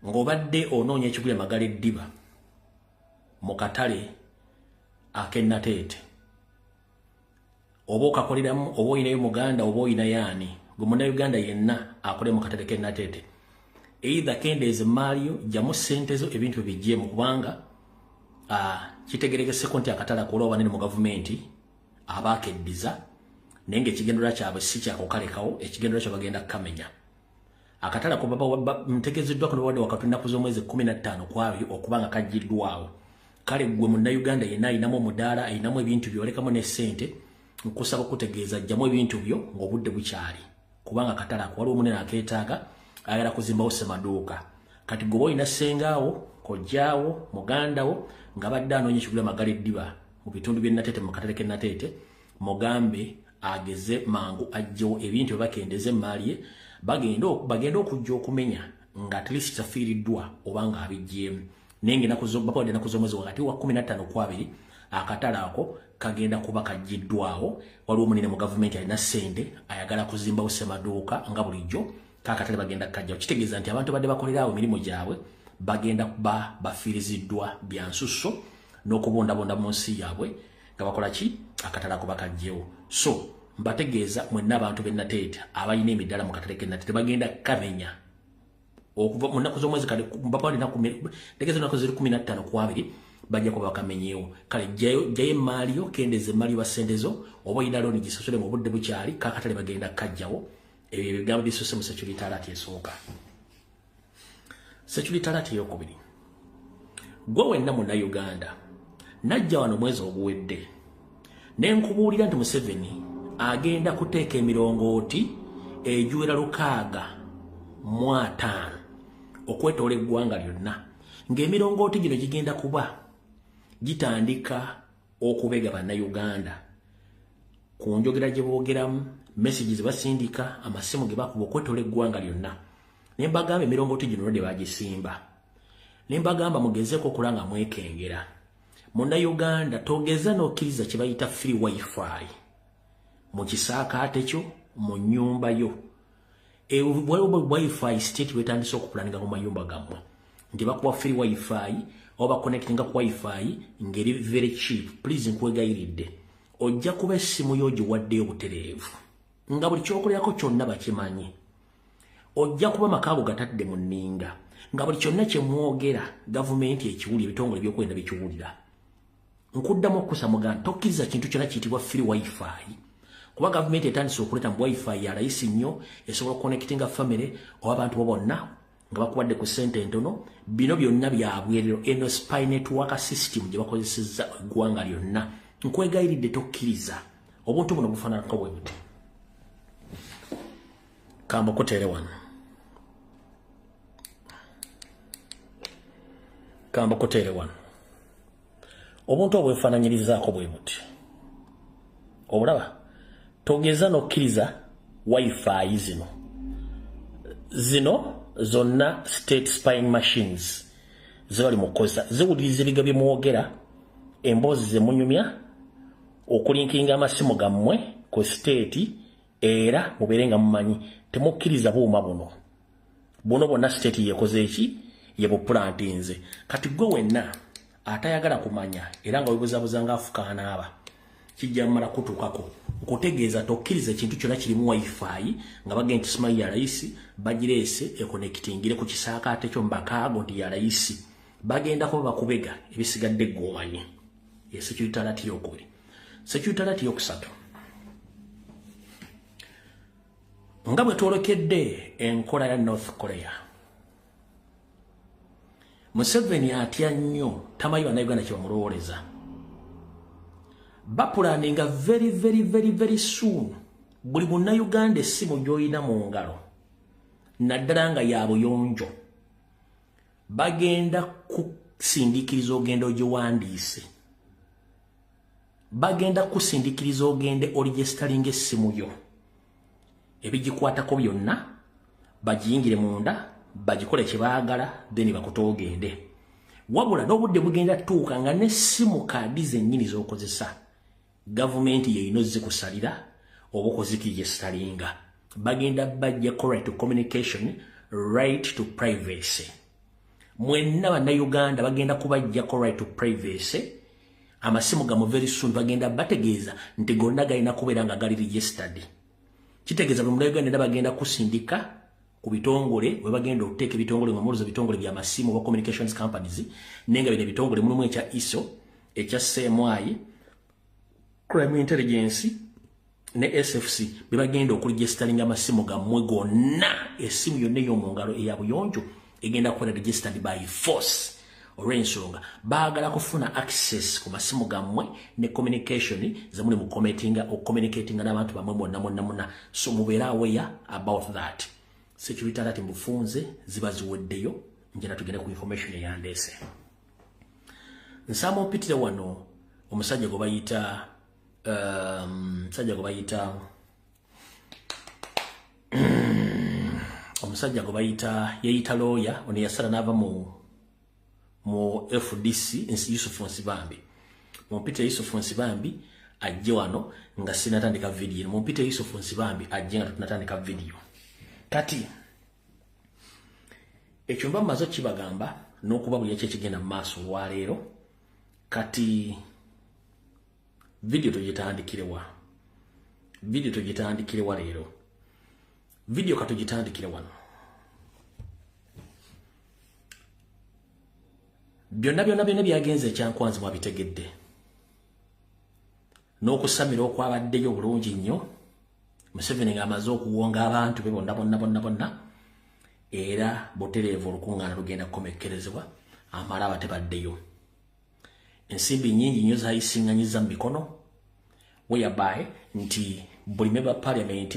ng'obadde onoonya ekigula Magala Eddiba mu katale ak'Ennateete oba okakoleramu oba oyinayo muganda oba oyinayo ani gwe munnayuganda yenna akole mu katale k'Ennateete either kendeeze Mario jamu ssente zo ebintu ebigyemu kubanga kitegerekeseko nti akatale akola abanene mu gavumenti abaakeddiza naye ng'ekigendera kyabwe si kyakukalekawo ekigendera kyo bagenda kukamenya akatale ko baba mtegezeddwa kuno wadde wakati nnaku z'omwezi 15 kwabiri okuba nga kaggiddwawo kale gwe munnayuganda yenna ayinamu omudaala ayinamu ebintu byolekamu ne ssente nkusaba okutegeeza ajjamu ebintu byo ng'obudde bukyali kubanga akatale ako waliwo omunene akeetaaga ayagala kuzimbawo ssemaduuka kati gwe oyina ssengaawo kojjaawo mugandawo nga badde anoonya ekigula Magala Eddiba mu bitundu by'Ennateete mu katale k'Ennateete mugambe ageze mangu ajjewo ebintu bakendeze Malie bagenda okujja okumenya nga at least tafiiriddwa oba nga abijjeemu naye ng'ennaku z'omwezi wakati wa 15 kwabiri akatale ako kagenda kuba kaggiddwawo waliwo omunene mu gavumenti alina ssente ayagala kuzimbawo ssemaduuka nga bulijjo kakatale bagenda kajjawo kitegeeza nti abantu badde bakolerawo emirimu gyabwe bagenda kuba bafiiriziddwa bya nsusso n'okubondabonda mu nsi yaabwe nga bakola ki akatale ako bakajjewo so mbategeeza mwenna abantu b'Ennateete abalina emiddala mu katale k'Ennateete bagenda kamenya okuva mu nnaku z'omwezi kale tegeeza ennaku ziri 15 kwabiri bajja kuba bakamenyeewo kale jjayo Mario kendeeze Mario bassente zo oba oyina looni gisasule mu budde bukyali kakatale bagenda kajjawo ebyo ebigambo bisusse mu security alert esooka security alert eyokubiri gwe wenna munnayuganda najja wano mwezi oguwedde ne nkubuulira nti Museveni agenda kuteeka emirongooti egiwera 605 okwetoola eggwanga lyonna ng'emirongooti gino gigenda kuba gitandika okubega bannayuganda ku njogera gye boogeramu messages basindika amasimu ge bakuba okwetoola eggwanga lyonna ne mbagamba emirongooti gino lwedde bagisimba ne mbagamba mugezeeko okulanga mwekengera munnayuganda togeza n'okkiriza kye bayita free wifi mu kisaakaate kyo mu nnyumba yo waliwo wifi state wetandise okupulaninga mu mayumba gammwe nti bakuwa free wifi oba connectinga ku wifi ngeri very cheap please nkwegayiridde ojja kuba essimu yo giwaddeyo obutereevu nga buli kyokolerako kyonna bakimanyi ojja kuba makaago gatadde mu nninga nga buli kyonna kye mwogera gavumenti ekiwulira ebitongole by'okwenda bikiwulira nkuddamu okusa muganda tokkiriza kintu kyonna kiyitibwa free wifi kuba gavumenti etandise okuleeta mu wifi ya layisi nnyo esobola okuconnectinga family oba abantu bo bonna nga bakuwadde ku ssente ntono bino byonna byabwerero eno spy network system gye bakozesezza eggwanga lyonna nkwegayiridde tokkiriza obuntu buno bufaananako bwe buti kamba okuteere wano kamba okuteere wano obuntu obwefaananyirizaako bwe buti obulaba togeza n'okkiriza wifi zino zonna state spying machines zebali mu kukozesa ziwuliriza ebiga bye mwogera emboozi ze munyumya okulinkinga amasimu gammwe ku state era mubeere nga mumanyi temukkiriza buuma buno bonna state yekoze eki yebupulantinze kati gwe wenna atayagala kumanya era nga webuzabuza nga afukaanaaba kijja mmala kutuukako okutegeeza tokkiriza ekintu kyonna kirimu wifi nga bagenda nti simanyi ya layisi bagireese ekonektingire ku kisaakaate kyo mbakaago nti ya layisi bagenda kuba bakubega ebisigadde gwomanyi security alert yokubiri security alert yokusatu nga bwe twolekedde enkola ya North Korea Museveni atya nnyo tamanyi bannayuganda kye bamulowooleza bapulaninga very soon buli munnayuganda essimu gy'olina mu ngalo naddala nga ya buyonjo bagenda kusindikiriza ogenda ogiwandiise bagenda kusindikiriza ogende oligestalinga essimu yo ebigikwatako byonna bagiyingire munda bagikole kye baagala then bakutoogende wabula n'obudde bugenda tuuka nga n'essimu kaadi zennyini z'okozesa gavumenti yeino zikusalira oba okozikigestalinga bagenda bajja right to communication right to privacy mwenna bannayuganda bagenda kubajjako right to privacy amasimu gamu very soon bagenda bategeeza nti gonna galina kubeera nga gali registered kitegeeza buli munnayuganda bagenda kusindika ku bitongole bwe bagenda okuteeka ebitongole mwamuluza bitongole bya masimu oba communications companies nenga bino ebitongole mulimu ekya ISO ekya CMI crime intelligence ne SFC bwe bagenda okuregisteringa amasimu gammwe gonna esimu yonna ey'omungalo eyabuyonjo egenda kuba registered by force olw'ensonga baagala kufuna access ku masimu gammwe ne communication zamuli mu communicating n'abantu bamwe bonna so mubeera aware about that security alert mbufunze ziba ziweddeyo njena tugenda ku information eyandeese nsama opitire wano omusajja gwe bayita omusajja gwe bayita yeyita lawyer ono yasala n'ava mu FDC Yusuf Nsibambi mumpite Yusuf Nsibambi ajje wano nga sinatandika video mumpite Yusuf Nsibambi ajje nga tunatandika video kati ekyumba mazo kibagamba n'okuba buli ekyo kigenda mu maaso olwaleero kati video tugitandikirewa leero video katugitandikire wano byonna byagenze ekyankwanzi mwabitegedde n'okusamira okwabaddeyo bulungi nnyo Museveni ng'amaze okuwonga abantu be bonna era butereevu olukuŋŋaana lugenda kukomekkerezebwa amala abatebaddeyo ensimbi nnyingi nnyo zayisiŋŋanyiza mu mikono whereby nti buli member parliament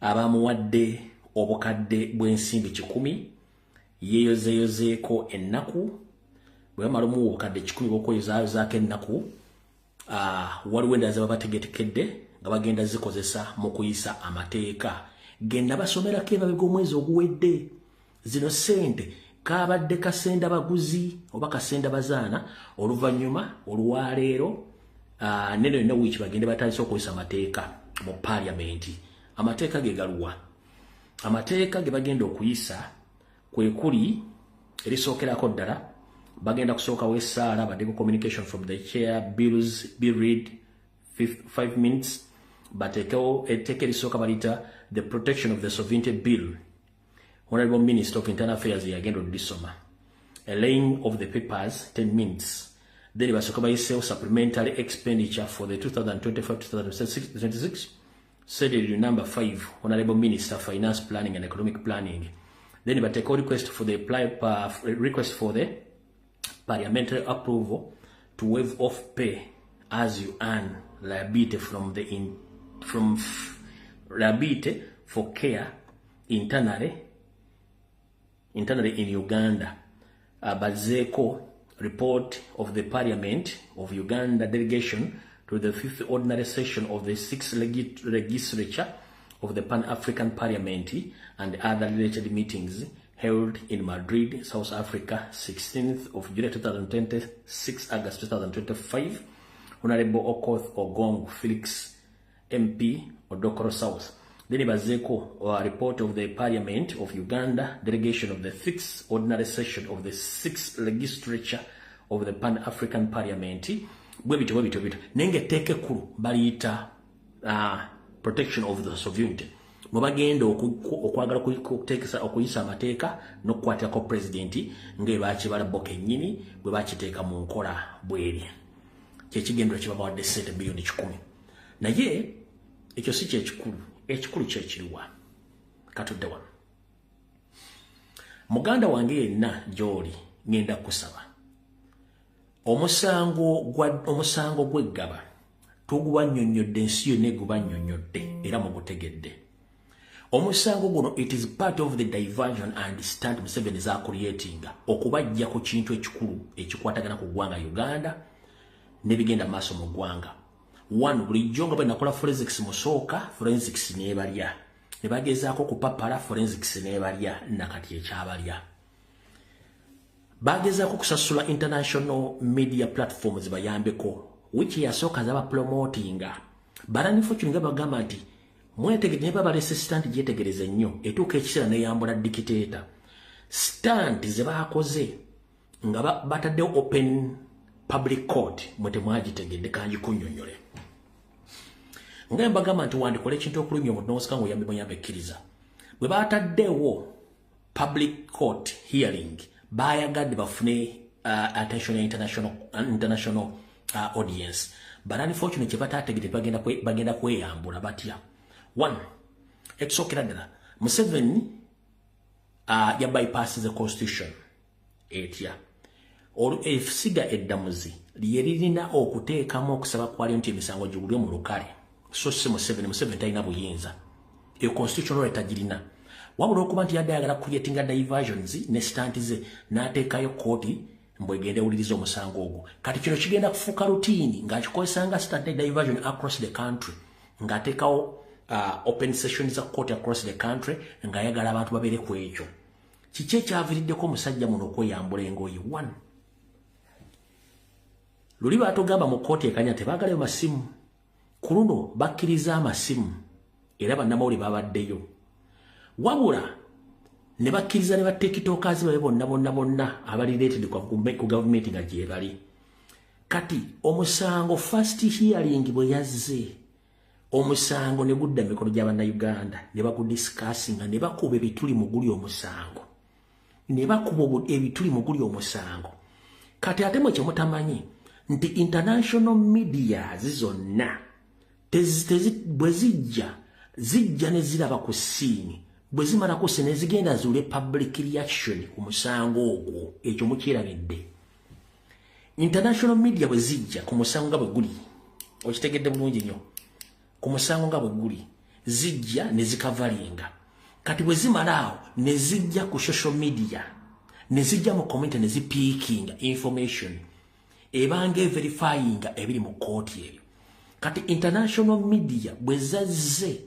abamuwadde obukadde bw'ensimbi 100 yeeyozeeyozeeko ennaku bwe bamala omuwa obukadde 100 bw'okweyozaako ennaku waliwo endala ze baba bategetekedde nga bagenda zikozesa mu kuyisa amateeka genda basomerako emabega omwezi oguwedde zino ssente kabadde kasenda baguzi oba kasenda bazaana oluvannyuma olwaleero neno yonna wiiki bagende batandise okuyisa amateeka mu parliament amateeka ge galuwa amateeka ge bagenda okuyisa kwe kuli erisookerako ddala bagenda kusookawo essaala baddeko communication from the chair bill read 5 minutes batekewo etteeka erisooka balita the protection of the sovereignty bill Honorable Minister of Internal Affairs yagenda olisoma a laying of the papers 10 minutes then basooka bayiseewo supplementary expenditure for the 2025-2026 schedule number 5 Honorable Minister Finance Planning and Economic Planning then batekewo request for the parliamentary approval to waive off pay as you earn liability from liability for care internally in Uganda. Bazeko report of the Parliament of Uganda delegation to the 5th ordinary session of the 6th legislature of the Pan-African Parliament and other related meetings held in Madrid, South Africa, 16th of July 2020, 6 August 2025. Honorable Okoth Ogong Felix MP Odokoro South. Then Bazeko report of the Parliament of Uganda delegation of the 6th ordinary session of the 6th legislature of the Pan-African Parliament. Webito. Nenge teke kuru balita protection of the sovereignty. Mubagenda okwagala kutekesa okuyisa amateeka n'okukwatira ko president ng'ebaaki balabboka ennyini bwe bakiteeka mu nkola bweri. Kyekigendera kye babawadde ssente bilioni 10. Naye ekyo si kyekikulu. Ekikulu kyekiriwa katudde wano muganda wange yenna gy'oli ngenda kusaba omusango gw'eggaba tugubannyonnyodde ensi yonna egubannyonnyodde era mugutegedde omusango guno it is part of the diversion and stand Museveni za creating okubajja ku kintu ekikulu ekikwatagana ku ggwanga Uganda nebigenda maaso mu ggwanga one bulijjo nga banakola forensics musooka forensics nebalya nebagezaako kupapala forensics nebalya nakati ekyabalya bagezaako kusasula international media platforms bayambeko which yasooka zaba promotinga balanifortune nga bagamba nti mwetegedde ne babalese stand gyetegereze nnyo etuuka ekiseera neyambula dikiteeta stand ze baakoze nga batadde open public court mwete mwagitegedde kanji kunnyonnyole nga mbagamba nti wandikole ekintu okulumya omuntu n'osika ng'oyambe ekkiriza bwe baataddewo public court hearing bayagadde bafune attention ya international audience but unfortunately kye bataategedde bagenda kweyambula batya. One, ekisookera ddala Museveni ya bypass the constitution etya efisiga eddamuzi lye lirina okuteekamu okusaba kwali nti emisango gibulwe mu lukale so si Museveni talina buyinza eyo constitution right agirina wabula okuba nti yadde ayagala creatinga diversions ne stanti ze n'ateekayo kooti mbwegende ewuliriza omusango ogwo kati kino kigenda kufuuka rutiini ng'akikozesanga stanti diversion across the country ng'ateekawo open sessions za court across the country ng'ayagala abantu babeere ku ekyo kiki ekyaviiriddeko omusajja muno okweyambula engoye. One, luli baatugamba mu kooti ekanya tebaagalayo masimu ku luno bakkiriza amasimu era bannamawulire babaddeyo wabula ne bakkiriza ne batekitookazi babe bonna abali related ku gavumenti nga gye bali kati omusango first hearing bwe yazze omusango ne gudda mikono gy'Abannayuganda ne bagudiscussinga ne bakuba ebituli mu guli omusango kati ate mwe kyemutamanyi nti international media zonna bwe zijja ne ziraba ku siini bwe zimala ku siini zigenda zuule public reaction ku musango ogwo ekyo mukyerabidde. International media bwe zijja ku musango nga bwe guli okitegedde bulungi nnyo ku musango nga bwe guli zijja ne zikavalinga kati bwe zimala awo ne zijja ku social media ne zijja mu comment ne zipiikinga information ebanga verifyinga ebiri mu kooti ebyo kati international media bwe zazze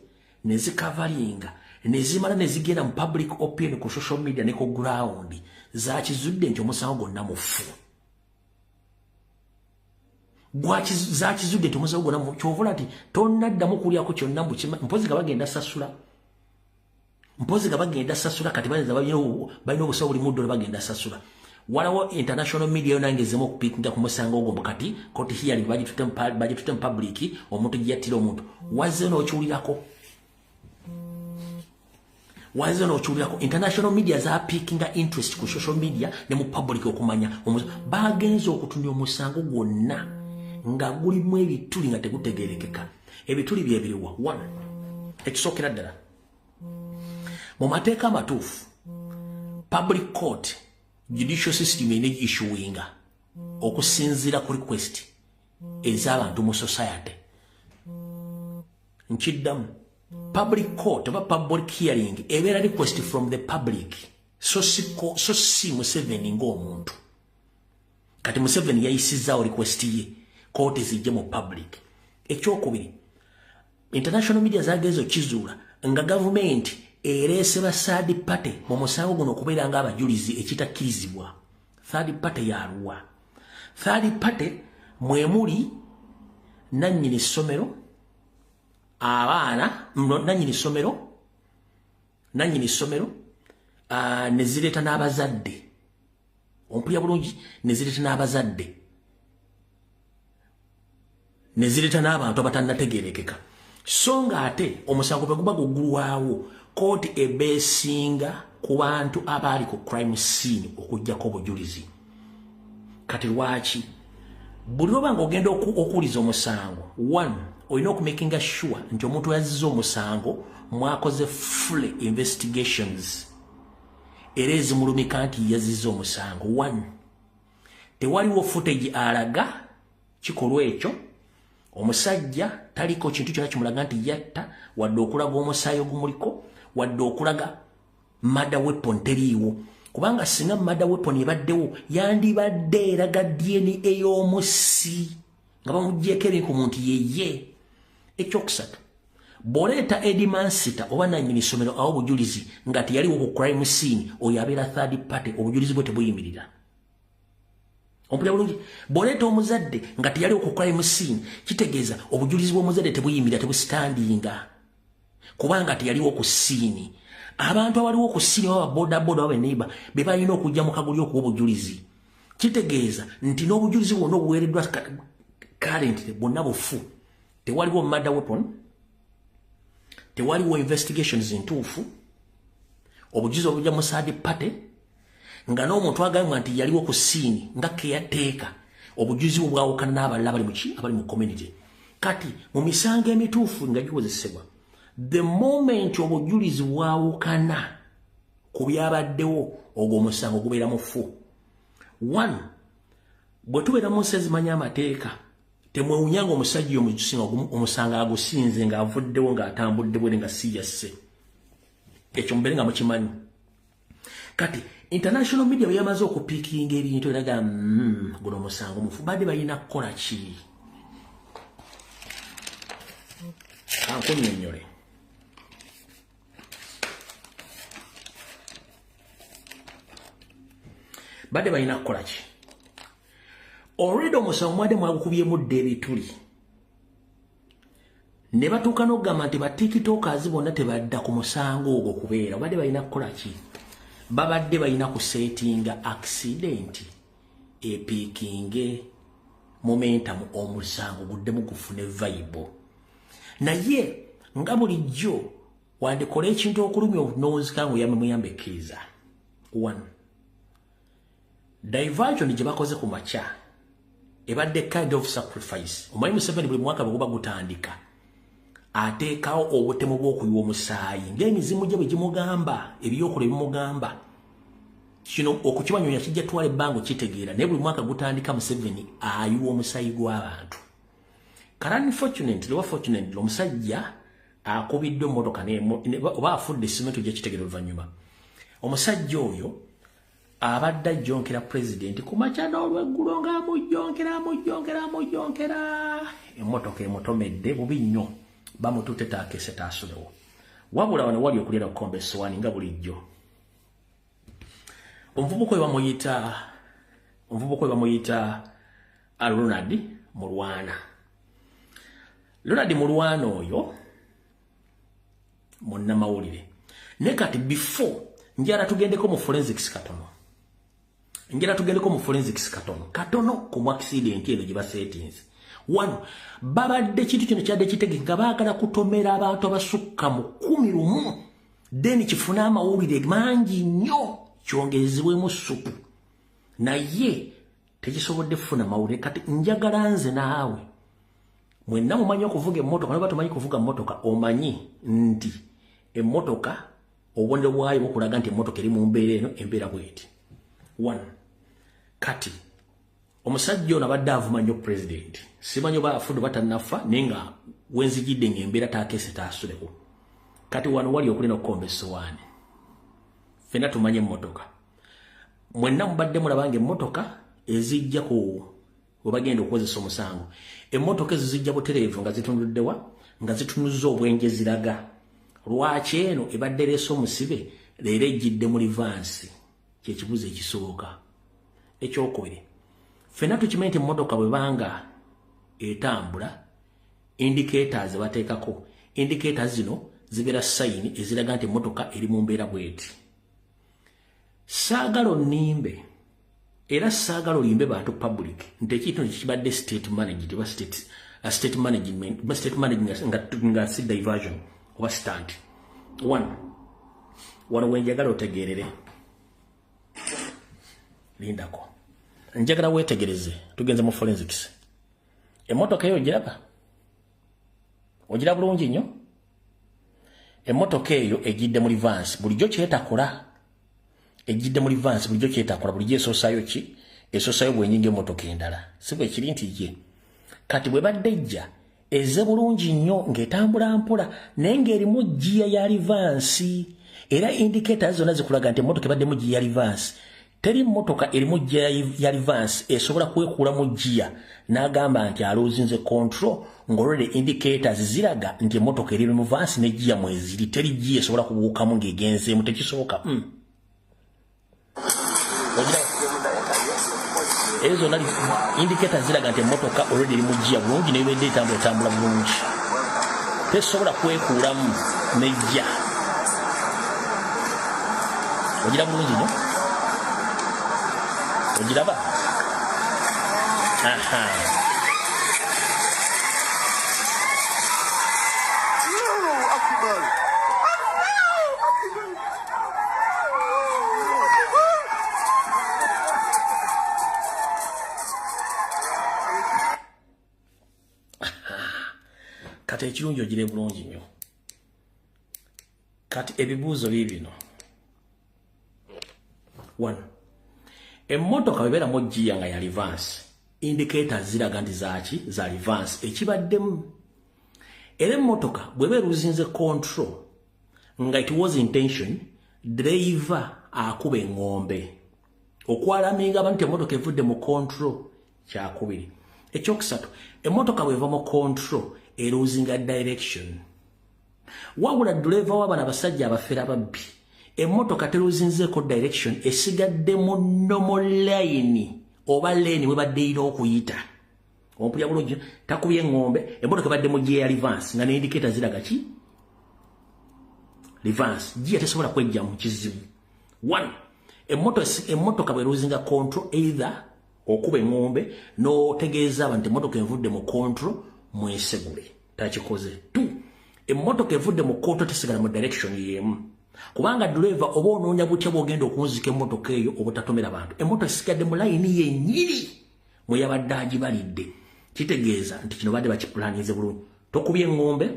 ne zikavalinga ne zimala ne zigenda mu public opinion ku social media ne ku ground zakizudde nti omusango gonna mufu zakizudde nti omusango gonna mufu kyovula nti tonnaddamu kulyako kyonna mpozi nga bagenda sasula kati balina obusawo buli muddo ne bagenda sasula walawo international media yo nangezemu okupiikinga ku musango ogwo kati court hearing bagitutte mu public omuntu gye yattira omuntu wazze n'okiwulirako international media zapiikinga interest ku social media ne mu public okumanya bagenza okutunya omusango gwonna nga gulimu ebituli nga tegutegerekeka ebituli byebiriwa. One, ekisookera ddala mu mateeka amatuufu public court judicial system ine issuinga okusinzira ku request ez'abantu mu society nkiddamu public court oba public hearing ebeera request from the public so si Museveni ng'omuntu kati Museveni yayisizaawo request ye court zijje mu public. Ekyokubiri international media zagenze okizuula nga government ereese ba third party mu musango guno okubeera nga abajulizi ekitakkirizibwa. Third party yaluwa third party mwemuli nannyini ssomero abaana nannyini ssomero ne zireeta n'abazadde ompulya bulungi ne zireeta n'abazadde ne zireeta n'abantu abatannategeerekeka so nga ate omusango bwe guba guggulwawo kooti ebeesinga ku bantu abaali ku crime scene okuggyako obujulizi. Kati lwaki buli oba ng'ogenda okuwuliza omusango one olina okumakinga sure nti omuntu yazizza omusango mwakoze full investigations era ezimulumika nti yazizza omusango. One, tewaliwo footage alaga kikolwa ekyo omusajja taliko kintu kyonna kimulaga nti yatta wadde okulaga omusaayi ogumuliko wadde okulaga murder weapon teriiwo kubanga singa murder weapon ebaddewo yandibadde eraga DNA ey'omussi nga bamuggyeko ebintu ku muntu yeye. Ekyokusatu bw'oleeta Edimansita oba nannyini ssomero awo obujulizi nga teyaliwo ku crime scene oyo abeera third party obujulizi bwe tebuyimirira. Ompulya bulungi bw'oleeta omuzadde nga teyaliwo ku crime scene kitegeeza obujulizi bw'omuzadde tebuyimirira tebusitandinga kubanga teyaliwo ku scene. abantu abaliwo ku ssini waba bodaboda waba neighbor be balina okujja mu kaguli okuwa obujulizi kitegeeza nti n'obujulizi bwonna obuweereddwa currently bwonna bufu tewaliwo murder weapon tewaliwo investigations entuufu obujulizi obujja mu third party nga n'omuntu agambwa nti yaliwo ku ssini nga keyateeka obujulizi bwawukana n'abalala abali mu community kati mu misango emituufu nga gikozesebwa the moment obujulizi bwawukana ku byabaddewo ogwo omusango gubeera mufu. One, bwe tubeera mu nsi ezimanya amateeka temwewunyanga omusajja omusinga omusanga agusinze ng'avuddewo ng'atambudde bwere nga si yasse ekyo mubeere nga mukimanyi. Kati international media bwe yamaze okupiikinga ebintu eraga guno omusango mufu badde balina kukola ki? Kankunnyonnyole. Badde balina kukola ki? Already omusango mwadde mwagukubyemu dde ebituli ne batuuka n'okugamba nti batiikitookaazi bonna tebadda ku musango ogwo kubeera. Badde balina kukola ki? Babadde balina kuseetinga accident epiikinge momentum omusango guddemu gufune vibe. Naye nga bulijjo wandikola ekintu okulumya obunoozika ng'oyamuyambekkiriza. One, diversion gye bakoze ku makya ebadde kind of sacrifice. Omanyi Museveni buli mwaka bwe guba gutandika ateekawo obutemu bw'okuyiwa omusaayi ng'emizimu gye bwe gimugamba ebyokola ebimugamba. Kino okukibanyonya kijja twala ebbanga kitegeera naye buli mwaka gutandika Museveni ayiwa omusaayi gw'abantu. Karani fortunately omusajja akubiddwe emmotoka oba afudde simento gye kitegeera oluvannyuma. Omusajja oyo abadde ajjonkera president ku makya n'olweggulo ng'amujjonkera emmotoka emutomedde bubi nnyo bamututte taakese taasulewo. Wabula wano wali okulira okukomba essowaani nga bulijjo. Omuvubuka we bamuyita Ronald Mulwana. Ronald Mulwana oyo munnamawulire. Ne kati before njala tugendeko mu forensics katono ku accident eyo gye basetinze. One, babadde kintu kino kyadde kitegeka baagala kutomera abantu abasukka mu 11 then kifuna amawulire mangi nnyo kyongezebwemu supu naye tekisobodde kufuna mawulire. Kati njagala nze naawe mwenna mumanyi okuvuga emmotoka naye batumanyi kuvuga emmotoka omanyi nti emmotoka obubonero bwayo bukulaga nti emmotoka eri mu mbeera eno embeera bweti. One, kati omusajja ono abadde avuma nnyo president simanyi oba afudde batannafa naye nga wenzijidde ng'embeera taakese taasuleko. Kati wano wali okulina okukomba essowaani ffenna tumanye emmotoka mwenna mubadde mulabanga emmotoka ezijja ku webagenda okukozesa omusango emmotoka ezo zijja butereevu nga zitunuddewa nga zitunuzza obwenje ziraga. Lwaki eno ebadde leese omusibe leero ejjidde mu livansi kyekibuzo ekisooka. Ekyokubiri ffenna tukimanyi nti emmotoka bwe banga etambula indicators bateekako indicators zino zibeera sayini eziraga nti emmotoka eri mu mbeera bweti. Saagala onnimbe era saagala olimbe bantu public nti ekintu kibadde state managed oba state management nga si diversion oba stunt. One, wano wenjagala otegeerere lindako njagala weetegereze tugenze mu forensics. Emmotoka eyo ogiraba ogira bulungi nnyo. Emmotoka eyo ejjidde mu livansi bulijjo kyetakola ejjidde mu livansi bulijjo kyetakola bulijjo esoosayo ki esoosayo bwenyinga emmotoka endala si bwe kiri nti ye. Kati bwe badde ejja ezze bulungi nnyo ng'etambula mpola naye ng'erimu jjiya ya livansi era indicators zonna zikulaga nti emmotoka ebadde mu jjiya ya livansi. Teri mmotoka erimu jjiya ya livansi esobola kwekuulamu jjiya n'agamba nti aloozinze control ng'olwedde indicators ziraga nti emmotoka eri mu vansi ne jjiya mweziri teri jjiya esobola kubuukamu ng'egenzeemu tekisoboka. Ezo zonna indicators ziraga nti emmotoka olwedde eri mu jjiya bulungi n'ebedde etambula bulungi tesobola kwekuulamu nejja. Ogira bulungi nnyo? Ogiraba? Aha. Kati ekirungi ogire bulungi nnyo. Kati ebibuuzo bibino. 1. Emmotoka bwebeeramu giya nga ya reverse, indicators ziraga nti zaaki za reverse ekibaddemu. Era emmotoka bweba eruzinze control nga it was intention, driver akuba engombe okwalaminga abantu emmotoka evudde mu control kyakubiri. Ekyokusatu, emmotoka bweva mu control eruzinga direction. Wabula driver wabana basajja abafera babbi, emmotoka teruzinzeeko direction esigadde mu normal line oba lane webadde ina okuyita. Ompulya bulungi, takubye engombe, emmotoka ebadde mu gear reverse nga ne indicator ziraga ki? Reverse. Gear tesobola kwejja mu kizibu. 1. Emmotoka bweruzinga control either okuba engombe n'otegeeza abantu emmotoka evudde mu control mwesegule. Takikoze. 2. Emmotoka evudde mu control tesigala mu direction yemu. Kubanga driver oba onoonya butya bw'ogenda okunzika emmotoka eyo obutatomera abantu. Emmotoka esigadde mu layini yennyini mwe yabadde agibalidde. Kitegeeza nti kino badde bakipulanize bulungi. Tokubye engombe,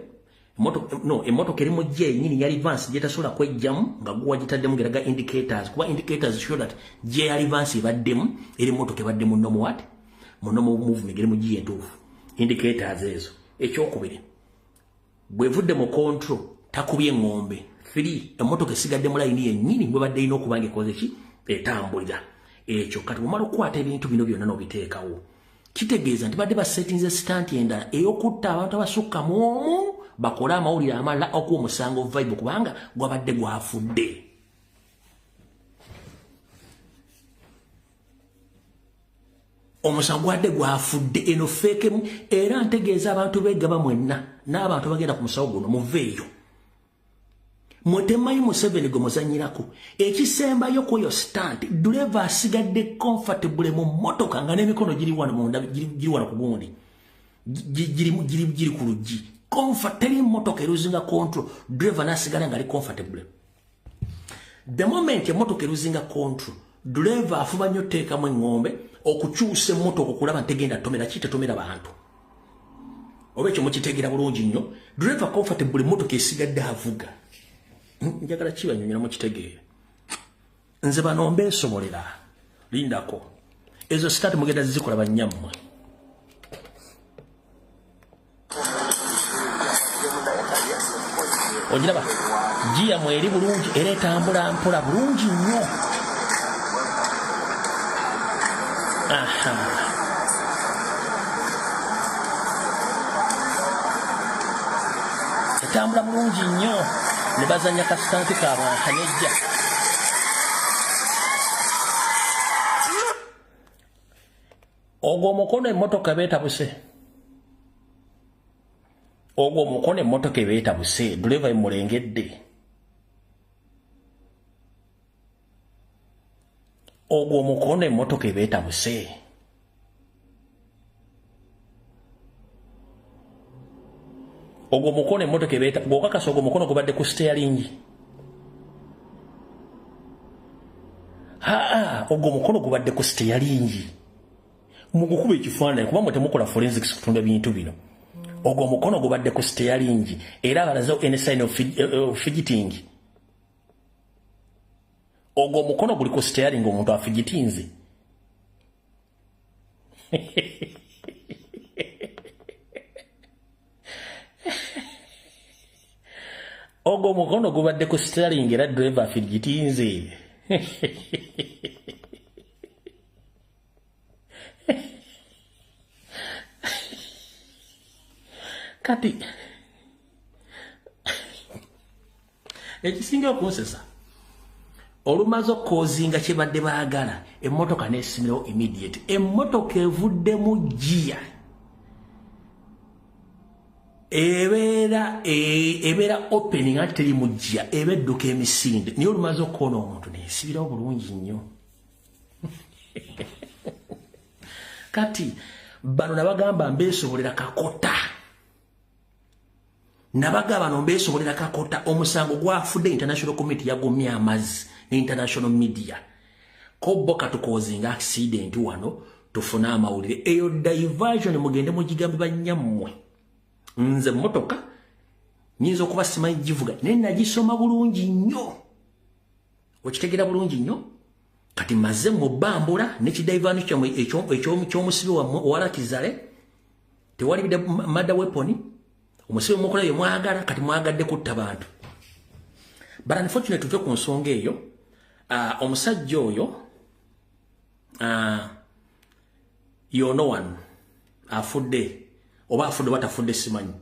emmotoka eri mu gye yennyini ya reverse gyetasobola kwejjamu nga gwe wagitaddemu geraga indicators. Kuba indicators show that gye ya reverse ebaddemu eri emmotoka ebadde mu normal what? Mu normal movement eri mu gye entuufu. Indicators ezo. Ekyokubiri, bwevudde mu control takubye engombe. 3. Emmotoka esigadde mu layini yennyini bwe badde ina okuba nga ekoze ki? Etambulira. Ekyo kati bw'omala okukwata ebintu bino byonna n'obiteekawo, kitegeeza nti badde basetinze sitanti endala ey'okutta abantu abasukka mu omu bakole amawulire amalala okuwa omusango vibe kubanga gwabadde gwafudde. Omusango gwadde gwafudde eno feekemu era ntegeeza abantu beegaba mwenna n'abantu bagenda ku musawo guno muveeyo. Mwetemanyi Museveni gwe muzanyirako. Ekisembayo ku yo stand, driver asigadde comfortable mu mmotoka nga n'emikono giri wano munda giri wano ku gundi. Giri ku luggi. Comfort teri mmotoka eruzinga control, driver n'asigala nga ali comfortable. The moment emmotoka eruzinga control, driver afuba nnyo teekamu engombe okukyusa emmotoka okulaba ntegenda tomera kitetomera bantu. Oba ekyo mukitegeera bulungi nnyo, driver comfortable emmotoka esigadde avuga. Njagala kibanyonyola mu kitegeere. Nze bano mbeesobolera. Lindako. Ezo sitati mugenda zizikola bannyammwe. Ogiraba? Giya mweri bulungi era etambula mpola bulungi nnyo. Aha. Etambula bulungi nnyo. Ne bazanya kasitanti kabantu nejja. Ogwo omukono emmotoka beetabuse. Ogwo omukono emmotoka ebeetabuse. Driver emulengedde. Ogwo omukono emmotoka ebeetabuse. Ogwo mukono emmotoka ebeeta gwokakasa ogwo mukono gubadde ku steering. Ogwo mukono gubadde ku steering. Mugukuba ekifaananyi kuba mwe temukola forensics kutunda bintu bino. Ogwo mukono gubadde ku steering era balaze any sign of fidgeting. Ogwo mukono guli ku steering omuntu afigitinze. Ogwo mukono gubadde ku steering era driver afigitinze. Kati ekisinga okunsesa olumaze okkozinga kyebadde baagala emmotoka n'esimirawo immediate. Emmotoka evudde mu giya ebera opening ate teri mujja ebedduka emisinde niyo olumaze okukoona omuntu nesibirawo bulungi nnyo kati bano nabagamba mbeesobolera kakota omusango gwafudde international committee yagomye amazzi ne international media ko boka tukozinga accident wano tufuna amawulire eyo diversion mugende mugigambe banyammwe nze motoka nyinza okuba simanyi givuga naye nagisoma bulungi nnyo okitegeera bulungi nnyo kati maze mubambula nekidivani ekyomusibe owalakizale tewali mada weaponi omusibe mukola yo mwagala kati mwagadde kutta bantu but unfortunately tuve ku nsonga eyo omusajja oyo yono one afudde oba afudde batafudde simanyi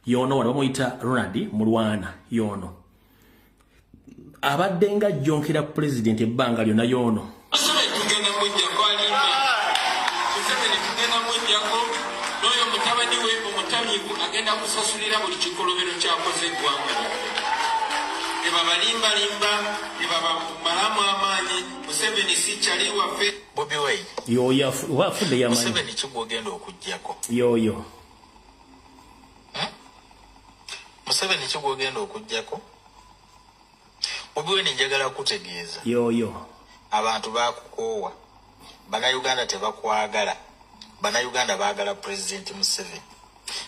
yono one bamuyita Ronald Mulwana yono abadde nga jonkera president ebbanga lyonna yono agenda kusasulira buli kikolobero kyakoze eggwanga tebabalimbalimba tebabamalamu amaanyi Museveni si kyali waffe Bobi Wine yoyo wafudde yamanyi Museveni kigwogenda okujjako yoyo Museveni kigwogenda okujjako Bobi Wine njagala kutegeeza yoyo abantu bakukoowa Bannayuganda tebakwagala Bannayuganda baagala President Museveni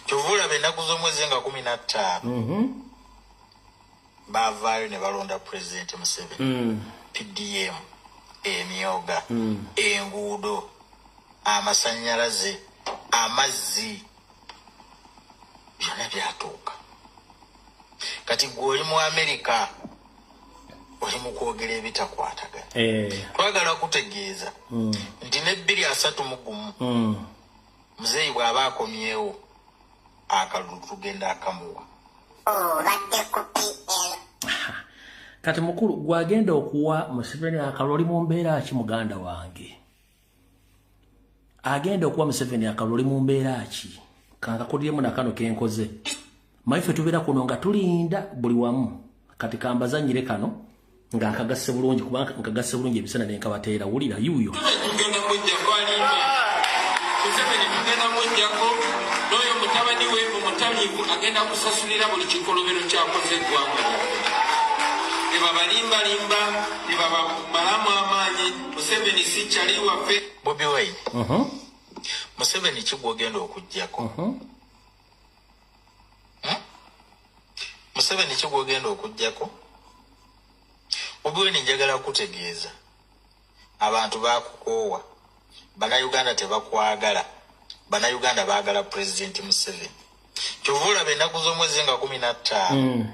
Chovula bendaku z'omwezi nga 15 bavaayo ne balonda President Museveni PDM emyoga enguudo amasannyalaze amazzi byonna byatuuka kati gwe oli mu Amerika oli mu kwogera ebitakwatagana twagala kutegeeza nti ne 231 muzeeyi bw'aba akomyewo akalulu tugenda akamuwa kati mukulu gwagenda okuwa Museveni akalulu mu mbeera ki muganda wange agenda okuwa Museveni akalulu mu mbeera ki kankakuliremu nakano kenkoze maife tubeera kuno nga tulinda buli wamu kati kambazanyire kano nga nkagasse bulungi kubanga nkagasse bulungi ebisana nenkabateera wulira yuyo tugenda mujja kwalimba Museveni tugenda mujjako n'oyo mutabani we omutamiivu agenda kusasulira buli kikolobero kyakoze eggwanga tebabalimbalimba tebabamalamu amaanyi Museveni si kyali waffe Bobi Wine Museveni kigwogenda okujjako Museveni kigwogenda okujjako Bobi Wine njagala kutegeeza abantu bakukoowa Bannayuganda tebakwagala Bannayuganda baagala President Museveni Chovula bendaku z'omwezi nga 15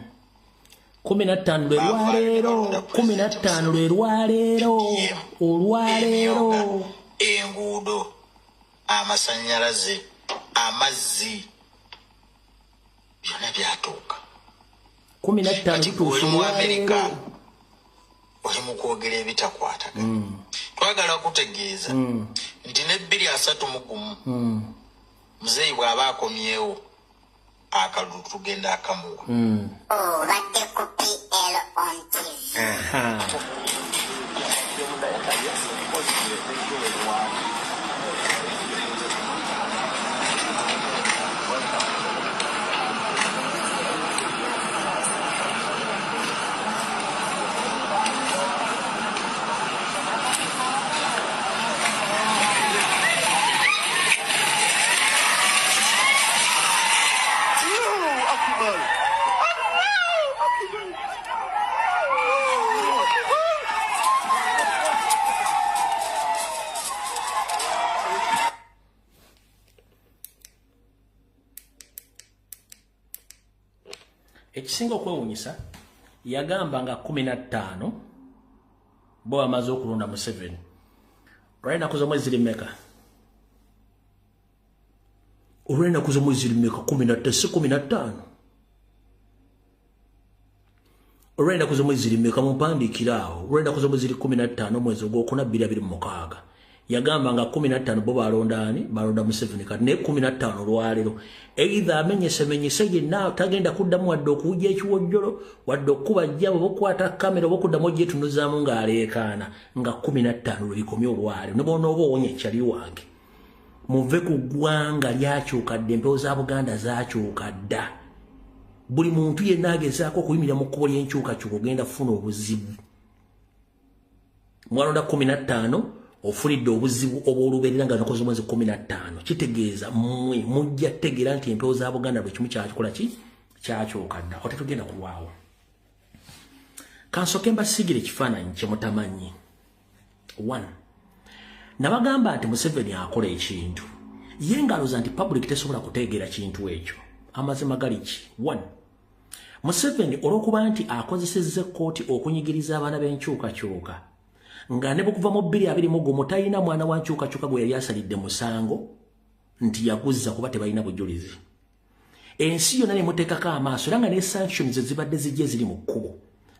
15 lwe olwaleero enguudo amasannyalaze amazzi byonna byatuuka 15 mu Amerika oli mu kwogera ebitakwatagana twagala kutegeeza nti ne 231 muzeeyi bw'aba akomyewo akalulu tugenda akamuwa badde ku PL on TV. Ekisinga okwewunyisa yagamba nga 15 bo amaze okulonda Museveni olwalina kuza mwezi limeka 15 olwalina kuza mwezi limeka mumpandikira awo olwalina kuza mwezi 15 mwezi ogwokuna 2026 yagamba nga 15 bo balonda Museveni kati ne 15 lwalero either amenyese yenna tagenda kuddamu wadde okuwujja ekiwojjolo wadde okuba jjabo bokwata kamera bokuddamu ogyetunuzaamu ng'aleekaana nga 15 lwebikomye olwalero ne bona oba owonye ekyali wange muve ku ggwanga lyakyuka dda empewo za Buganda zakyuka dda buli muntu yenna agezaako okuyimira mu kkubo ly'enkyukakyuka ogenda kufuna obuzibu mwalonda 15 ofunidde obuzibu obw'olubeerera nga nakoze omwezi 15 kitegeeza mmwe mujja tegeera nti empewo za Buganda bwe kimu kyakikola ki kyakyuka dda otetugenda kulwawo kansoke mbasiigire ekifaananyi kye mutamanyi 1 nabagamba nti Museveni akola ekintu ye ngaloza nti public tesobola kutegeera kintu ekyo amazima gali ki 1 Museveni olw'okuba nti akozesezza ekkooti okunyigiriza abaana b'enkyukakyuka nga ne bukuva mu 2020 mutayina mwana wa nkyukakyuka gwe yali asalidde musango nti yaguzza kuba tebalina bujulizi ensi yonna ne muteekako amaaso era nga ne sanctions zibadde zijje ziri mu kkubo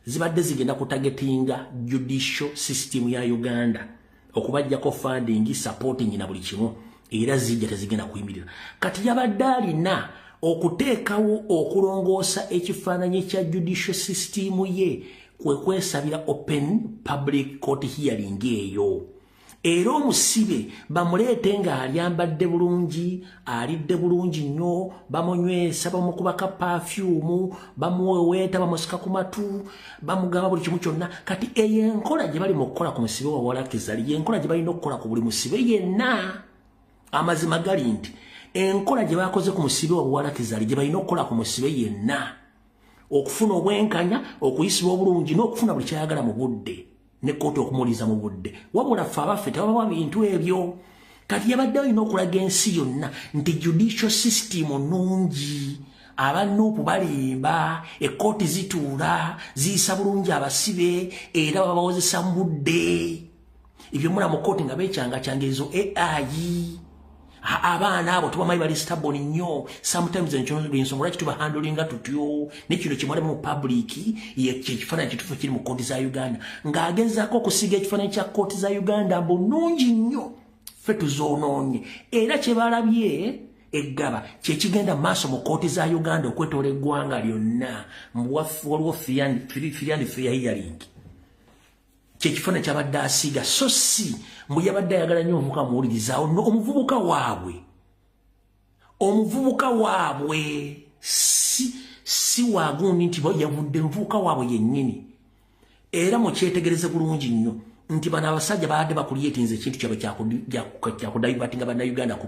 zibadde zigenda kutagetinga judicial system ya Uganda okubajjako funding supporting na buli kimu era zijja tezigenda kuyimirira kati yabadde alina okuteekawo okulongoosa ekifaananyi kya judicial system ye kwesabira open public court hearing eyo era omusibe bamuleete nga alyambadde bulungi alidde bulungi nnyo bamunywesa bamukubaka perfume bamuweweeta bamusika ku matu bamugamba buli kimu kyonna kati eyo enkola gye bali mu kukola ku musibe wa Walakizali yenkola gye balina okukola ku buli musibe yenna amazima gali nti enkola gye bakoze ku musibe wa Walakizali gye balina okukola ku musibe yenna okufuna obwenkanya okuyisibwa obulungi n'okufuna buli kyayagala mu budde ne kkooti okumuliza mu budde wabula ffe abaffe tebaba bintu ebyo kati yabadde alina okulaga ensi yonna nti judicial system nungi abanuupu balimba ekkooti zituula ziyisa bulungi abasibe era babawozesa mu budde ebyo mula mu kkooti nga beekyanga ezo AI abaana abo tubamanyi bali stubborn nnyo sometimes ensonga lwaki tubahandulinga tutyo nekino kimwale mu public yekifaananyi kituufu kiri mu kkooti za Uganda ng'agezaako okusiga ekifaananyi kya kkooti za Uganda mbunungi nnyo ffe tuzoonoonye era kye balabye eggaba kyekigenda maaso mu kkooti za Uganda okwetoola eggwanga lyonna waliwo firiandi fair hearing kyekifaananyi kyabadde asiiga so si mbu yabadde ayagala nnyo omuvubuka muwulirizaawo omuvubuka waabwe si waagundi nti yavudde muvubuka waabwe yennyini era mukyetegereze bulungi nnyo nti bano abasajja baadde bakulyetinza ekintu kyabwe kyakudayibatinga bannayuganda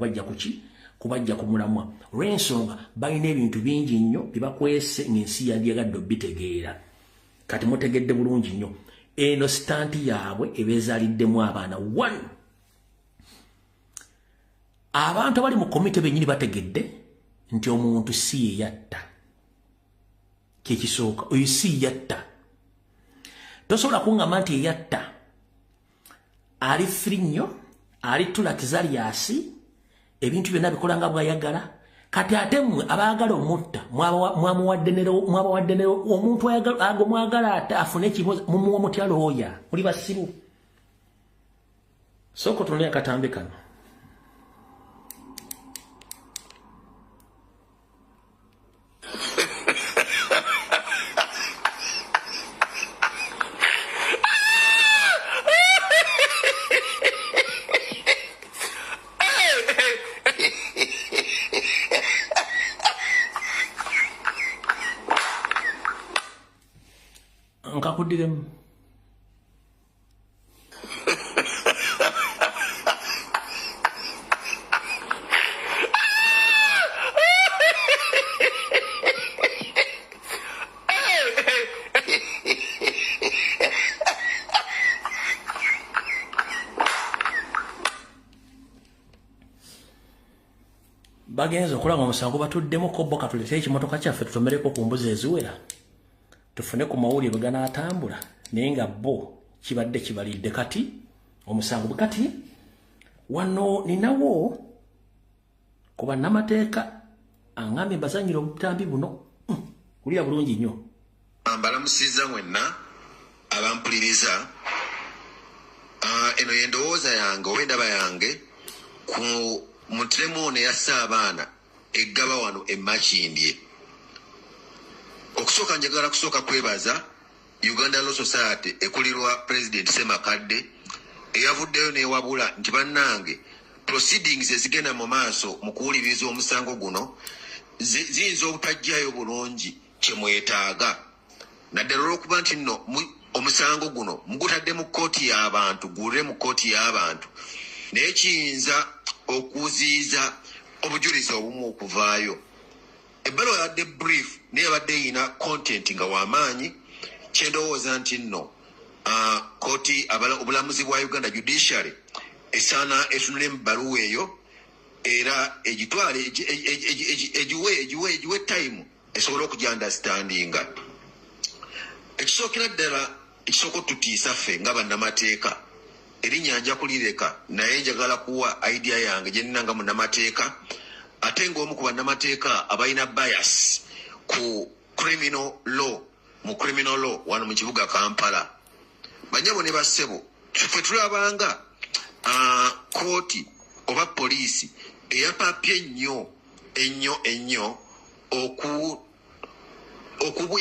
kubajja ku mulamwa olw'ensonga balina ebintu bingi nnyo bye bakwese ng'ensi yandyagadde obitegeera kati mutegedde bulungi nnyo eno sitanti yaabwe ebeezaliddemu abaana 1 abantu abali mu komite bennyini bategedde nti omuntu si yeyatta kyekisooka oyo si yatta tosobola kuŋŋamba nti yeyatta ali firi nnyo ali Walakizali ebintu byonna bikola nga bw'ayagala kati ate mmwe abaagala omutta mwabawadde ne omuntu ago mwagala ate afune ekibuuzo mumuwa mutya looya muli basiru sooka otunulira akatambi kano nkakudiremu bagenza okulaba omusango batuddemu kobbo katuleete ekimotoka kyaffe tutomereko ku mbuzi eziwera tufune ku mawulire ganaatambula naye nga bo kibadde kibalidde kati omusango bwe kati wano ninawo ku bannamateeka angambye mbazanyira obutambi buno kulira bulungi nnyo mbalamusiza mwenna abampuliriza eno yendowooza yange oba endaba yange ku mutremo ono eyassa abaana eggaba wano emakindye. Okusooka njagala kusooka kwebaza Uganda Law Society ekulirwa President Semakadde eyavuddeyo neewabula nti bannange proceedings ezigenda mu maaso mu kuwuliriza omusango guno ziyinza obutajjayo bulungi kye mwetaaga naddala olw'okuba nti nno omusango guno mugutadde mu kkooti y'abantu gulire mu kkooti y'abantu naye kiyinza okuziiza obujulizi obumu okuvaayo. Ebbaluwa yabadde brief naye yabadde eyina content nga w'amaanyi kyendowooza nti nno kkooti obulamuzi bwa Uganda Judiciary esaana etunule mu bbaluwa eyo era egitwale egiwe time esobole okujja understandinga. Ekisookera ddala ekisooka otutiisa ffe nga bannamateeka erinnya nja kulireka naye njagala kuwa idea yange gye nnina nga munnamateeka ate ng'omu ku bannamateeka abalina bias ku criminal law mu criminal law wano mu kibuga Kampala. Banyabo ne bassebo ffe tulabanga kooti oba poliisi eyapapye ennyo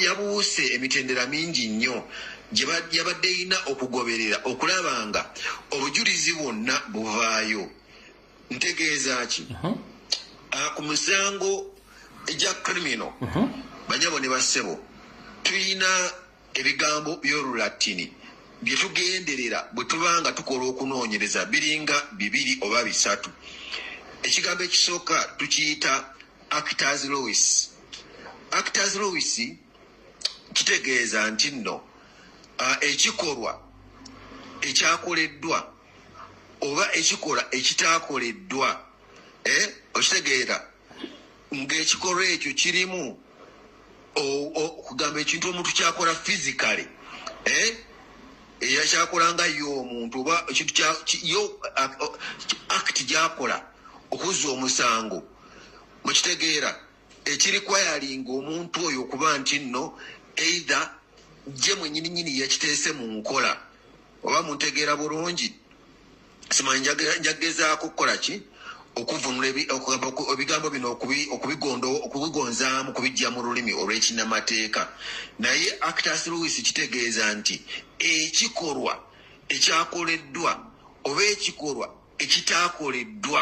yabuuse emitendera mingi nnyo gye yabadde erina okugoberera okulaba nga obujulizi bwonna buvaayo. Ntegeeza ki? Ku musango egya criminal banyabo ne bassebo tulina ebigambo by'Olulatini bye tugenderera bwe tubanga tukola okunoonyereza biringa 2 oba 3. Ekigambo ekisooka tukiyita actors laws. Actors laws kitegeeza nti nno ekikolwa ekyakoleddwa oba ekikola ekitaakoleddwa okitegeera ng'ekikolwa ekyo kirimu okugamba ekintu omuntu kyakola physically eyakyakolanga yo omuntu oba ekintu act gyakola okuzza omusango mukitegeera ekirikwayalinga omuntu oyo okuba nti nno either gye mwennyininyini yakiteese mu nkola oba muntegeera bulungi. Simanyi njagezaako kukola ki okuvunula ebigambo bino okubigonzaamu kubijja mu lulimi olw'ekinnamateeka naye actors laws kitegeeza nti ekikolwa ekyakoleddwa oba ekikolwa ekitaakoleddwa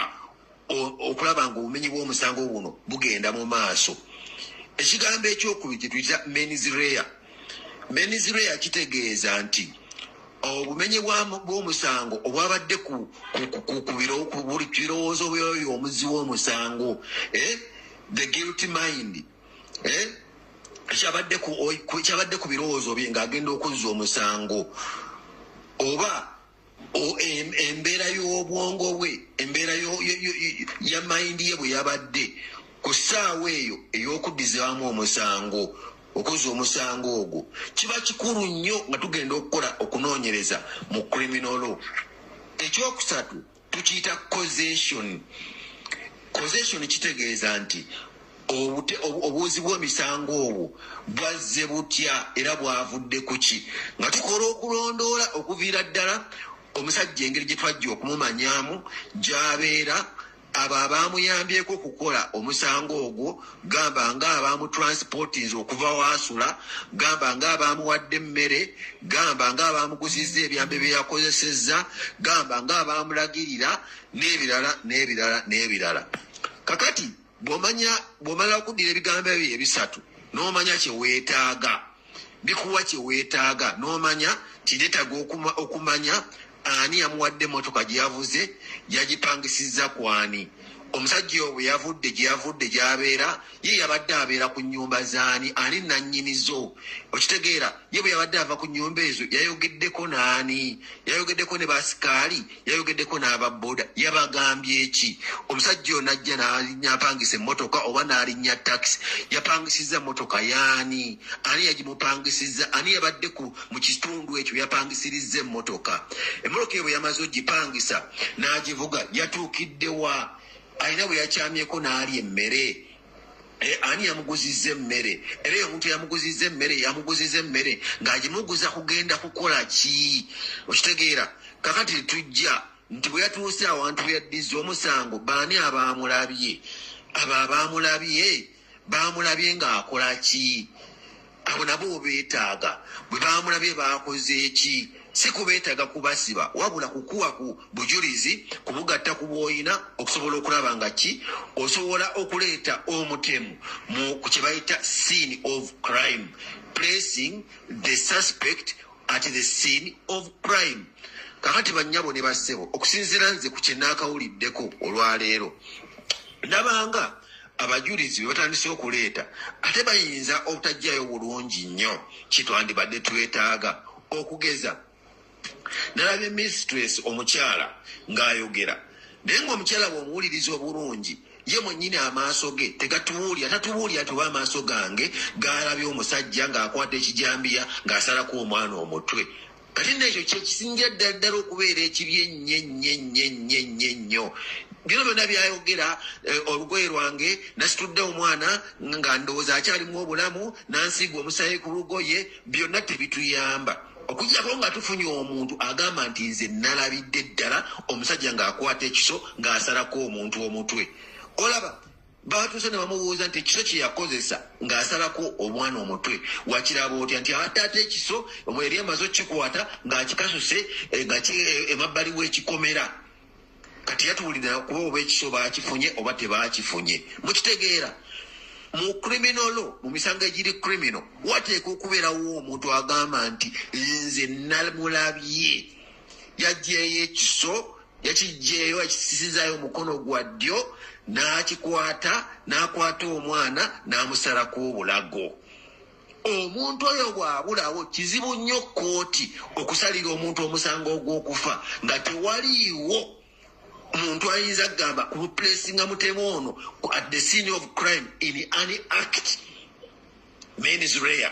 okulaba nga obumenyi bw'omusango buno bugenda mu maaso. Ekigambo ekyokubiri kye tuyita mens rea. Mens rea kitegeeza nti obumenyi bw'omusango obwabadde ku buli kirowoozo byoyo omuzzi w'omusango the guilty mind kyabadde ku birowoozo bye ng'agenda okuzza omusango oba embeera y'obwongo bwe embeera ya mayindi ye bwe yabadde ku ssaawa eyo ey'okuddizaamu omusango okuzza omusango ogwo kiba kikulu nnyo nga tugenda okukola okunoonyereza mu criminal law. Ekyokusatu tukiyita causation. Causation kitegeeza nti obuuzi bw'emisango obwo bwazze butya era bwavudde ku ki nga tukola okulondoola okuviira ddala omusajja engeri gye twajja okumumanyaamu gy'abeera abo abaamuyambyeko okukola omusango ogwo gamba nga abaamutransportinze okuva waasula gamba nga abaamuwadde emmere gamba nga abaamuguzizza ebyambe bye yakozesezza gamba nga abaamulagirira n'ebirala. Kakati bw'omala okuddira ebigambo ebyo ebisatu n'omanya kye weetaaga bikuwa kye weetaaga n'omanya kireetaga okumanya ani yamuwadde motoka gye yavuze yagipangisizza kwani omusajja oyo bwe yavudde gye yavudde gy'abeera ye yabadde abeera ku nnyumba zaani ani nannyinizo okitegeera ye bwe yabadde ava ku nnyumba ezo yayogeddeko n'ani yayogeddeko ne basikaali yayogeddeko n'ababooda yabagambye eki omusajja oyo najja n'alinnya apangisa emmotoka oba n'alinnya takisi yapangisizza motoka yaani ani yagimupangisizza ani yabadde mu kitundu ekyo yapangisirizza emmotoka eyo bwe yamaze ogipangisa n'agivuga yatuukiddewa alina bwe yakyamyeko n'ali emmere ani yamuguzizza emmere era eyo omuntu yamuguzizza emmere ng'agimuguza kugenda kukola ki okitegeera kakati tujja nti bwe yatuuse awantu bwe yaddiza omusango baani abaamulabye abo baamulabye ng'akola ki abo nabo beetaaga bwe baamulabye baakoze ki si kubeetaaga kubasiba wabula kukuwa ku bujulizi kubugatta ku bwoyina okusobola okulaba nga ki osobola okuleeta omutemu ku kye bayita scene of crime, placing the suspect at the scene of crime. Kakati bannyabo ne bassebo okusinziira nze ku kye naakawuliddeko olwaleero nabanga abajulizi bwe batandise okuleeta ate bayinza obutajjayo bulungi nnyo kitwandibadde twetaaga okugeza nalabye mistress omukyala ng'ayogera naye ng'omukyala bw'omuwuliriza obulungi ye mwennyini amaaso ge tatubuulya tuba amaaso gange gaalabye omusajja ng'akwata ekijambiya ng'asalako omwana omutwe kati nekyo kyekisingira ddala okubeera ekibi ennyo bino byonna byayogera olugoye lwange nasitudde omwana nga ndowooza akyalimu obulamu nansiiga omusaayi ku lugoye byonna tebituyamba okujjako nga tufunye omuntu agamba nti nze nalabidde ddala omusajja ng'akwata ekiso ng'asalako omuntu omutwe olaba batuuse ne bamubuuza nti ekiso kye yakozesa ng'asalako omwana omutwe wakiraba otya nti ataate ekiso eri amaze okkikwata ng'akikasuse emabbali w'ekikomera kati yatuwulira kuba oba ekiso baakifunye oba tebaakifunye mukitegeera mu criminal mu misango egiri criminal wateeka okubeerawo omuntu agamba nti nze namulabye yaggyeeyo ekiso yakiggyeeyo akisisizaayo omukono gwa ddyo n'akwata omwana n'amusalako obulago omuntu oyo bw'abulawo kizibu nnyo kooti okusalira omuntu omusango ogw'okufa nga tewaliiwo omuntu ayinza kugamba kubuplacinga mutemu ono at the scene of crime in any act man is rare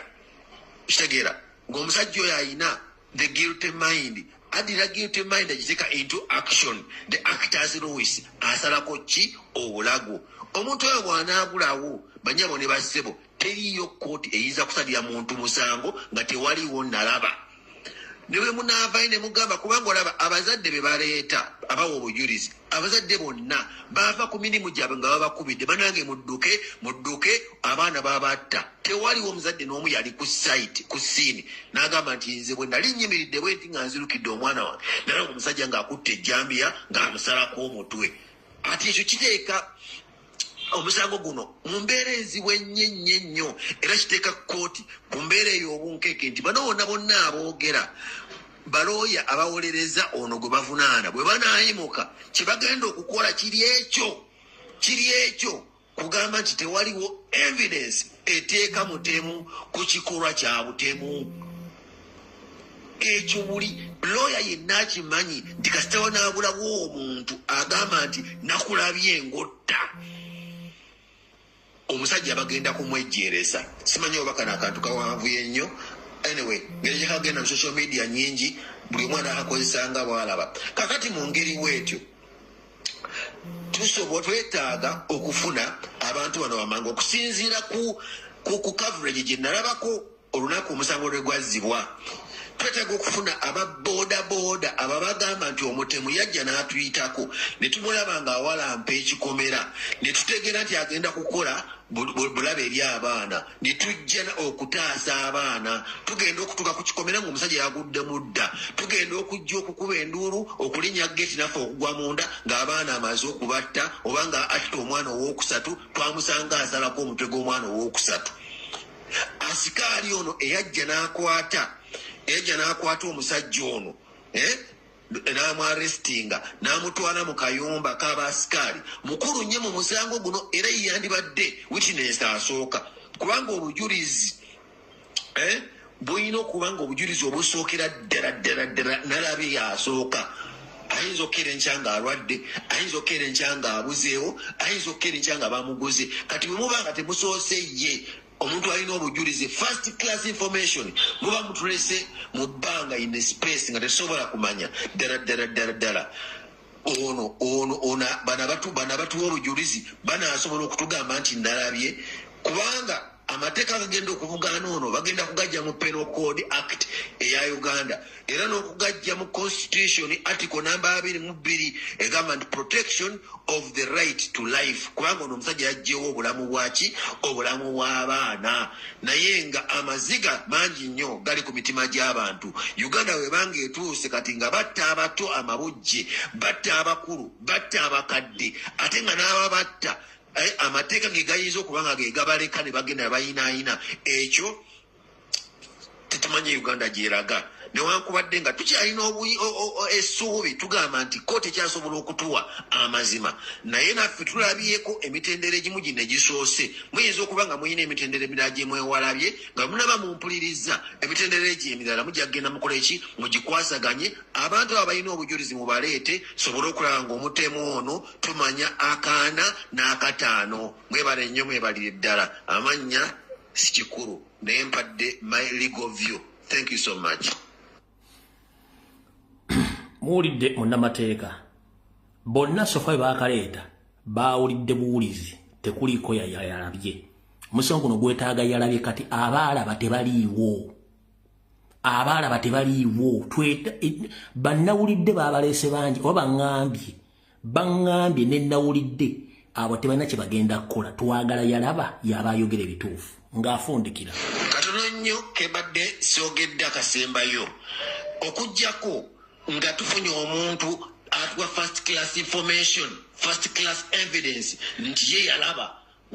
kitegeera ng'omusajja oyo ayina the guilty mind adira guilty mind agiteeka into action the actors rules asalako ki obulago omuntu oyo bw'anaabulawo banyabo ne bassebo teriyo kooti eyinza kusalira muntu musango nga tewaliwo nalaba ne bwe munaavayo ne mugamba kubanga olaba abazadde be baleeta abawa obujulizi abazadde bonna baava ku mirimu gyabwe nga babakubidde banange mudduke abaana babatta tewaliwo omuzadde n'omu yali ku site ku siini n'agamba nti nze bwe nali nnyimiridde bwe nti nga nzirukidde omwana wange nalaba omusajja ng'akutte ejjambiya ng'amusalako omutwe ati ekyo kiteeka omusango guno mu mbeera enzibu ennyo era kiteeka kooti ku mbeera eyo obunkeeke nti bano bonna aboogera balooya abawolereza ono gwe bavunaana bwe banaayimuka kye bagenda okukola kiri ekyo kugamba nti tewaliwo evidence eteeka mutemu ku kikolwa kya butemu ekyo buli looya yenna akimanyi nti kasita wanaabulawo omuntu agamba nti nakulabye ngotta omusajja bagenda kumwejjeereza simanyi oba kana akantu kawanvuye nnyo anyway ngeri gyekagenda mu social media nyingi buli omwana akakozesanga bwalaba kakati mu ngeri bwetyo tusobola twetaaga okufuna abantu bano wamangu okusinziira ku coverage gye nalabako olunaku omusango lwe gwazzibwa twetaaga okufuna ababooda aba bagamba nti omutemu yajja n'atuyitako ne tumulaba ng'awalampa ekikomera ne tutegeera nti agenda kukola bulabe eri abaana ne tujja okutaasa abaana tugenda okutuuka ku kikomera ng'omusajja yagudde mudda tugenda okujja okukuba enduulu okulinnya geti naffe okugwa munda ng'abaana amaze okubatta oba nga atta omwana owookusatu twamusanga asalako omutwe gw'omwana owookusatu asikaali ono eyajja n'akwata omusajja ono n'amuarestinga n'amutwala mu kayumba k'abaasikaali mukulu nnyo mu musango guno era yandibadde witness asooka kubanga obujulizi bulina okuba nga obujulizi obusookera ddala nalabe yasooka ayinza okukera enkya ng'alwadde ayinza okukera enkya ng'abuzeewo ayinza okukera enkya nga bamuguze kati bwe muba nga temusoose ye omuntu alina obujulizi first class information muba mutulese mu bbanga in space nga tesobola kumanya ddala ono bana batuwa obujulizi banaasobola okutugamba nti nalabye kubanga amateeka agagenda okuvugaana ono bagenda kugajja mu Penal Code Act eya Uganda era n'okugajja mu Constitution article number 22 egamba nti protection of the right to life kubanga ono omusajja yajjewo obulamu bwaki obulamu bw'abaana naye nga amaziga mangi nnyo gali ku mitima gy'abantu Uganda webanga etuuse kati nga batta abato amabujje batta abakulu batta abakadde ate nga n'aba batta amateeka ge gayinza okuba nga ge gabaleka ne bagenda bayinaayina ekyo tetumanyi Uganda gyeraga newankubadde nga tukyalina essuubi tugamba nti kooti ekyasobola okutuwa amazima naye naffe tulabyeko emitendera egimu gino egisoose muyinza okuba nga muyina emitendera emirala gye mwewalabye nga munaba mumpuliriza emitendera egyo emirala mujja kugenda mukola eki mugikwasaganye abantu abo balina obujulizi mubaleete sobole okulaba ng'omutemu ono tumanya akaana n'akataano mwebale nnyo mwebalire ddala amannya si kikulu naye mpadde my legal view. Thank you so much. Muwulidde munnamateeka bonna sofa baakaleeta baawulidde buwulizi tekuliiko yalabye omusango guno gwetaaga yalabye kati abaalaba tebaliiwo bannawulidde baabaleese bangi oba baŋŋambye ne nnawulidde abo tebalina kye bagenda kukola twagala yalaba yaba ayogera ebituufu ng'afundikira katono nnyo kebadde soogedde akasembayo okuggyako nga tufunye omuntu atuwa first class information first class evidence nti ye yalaba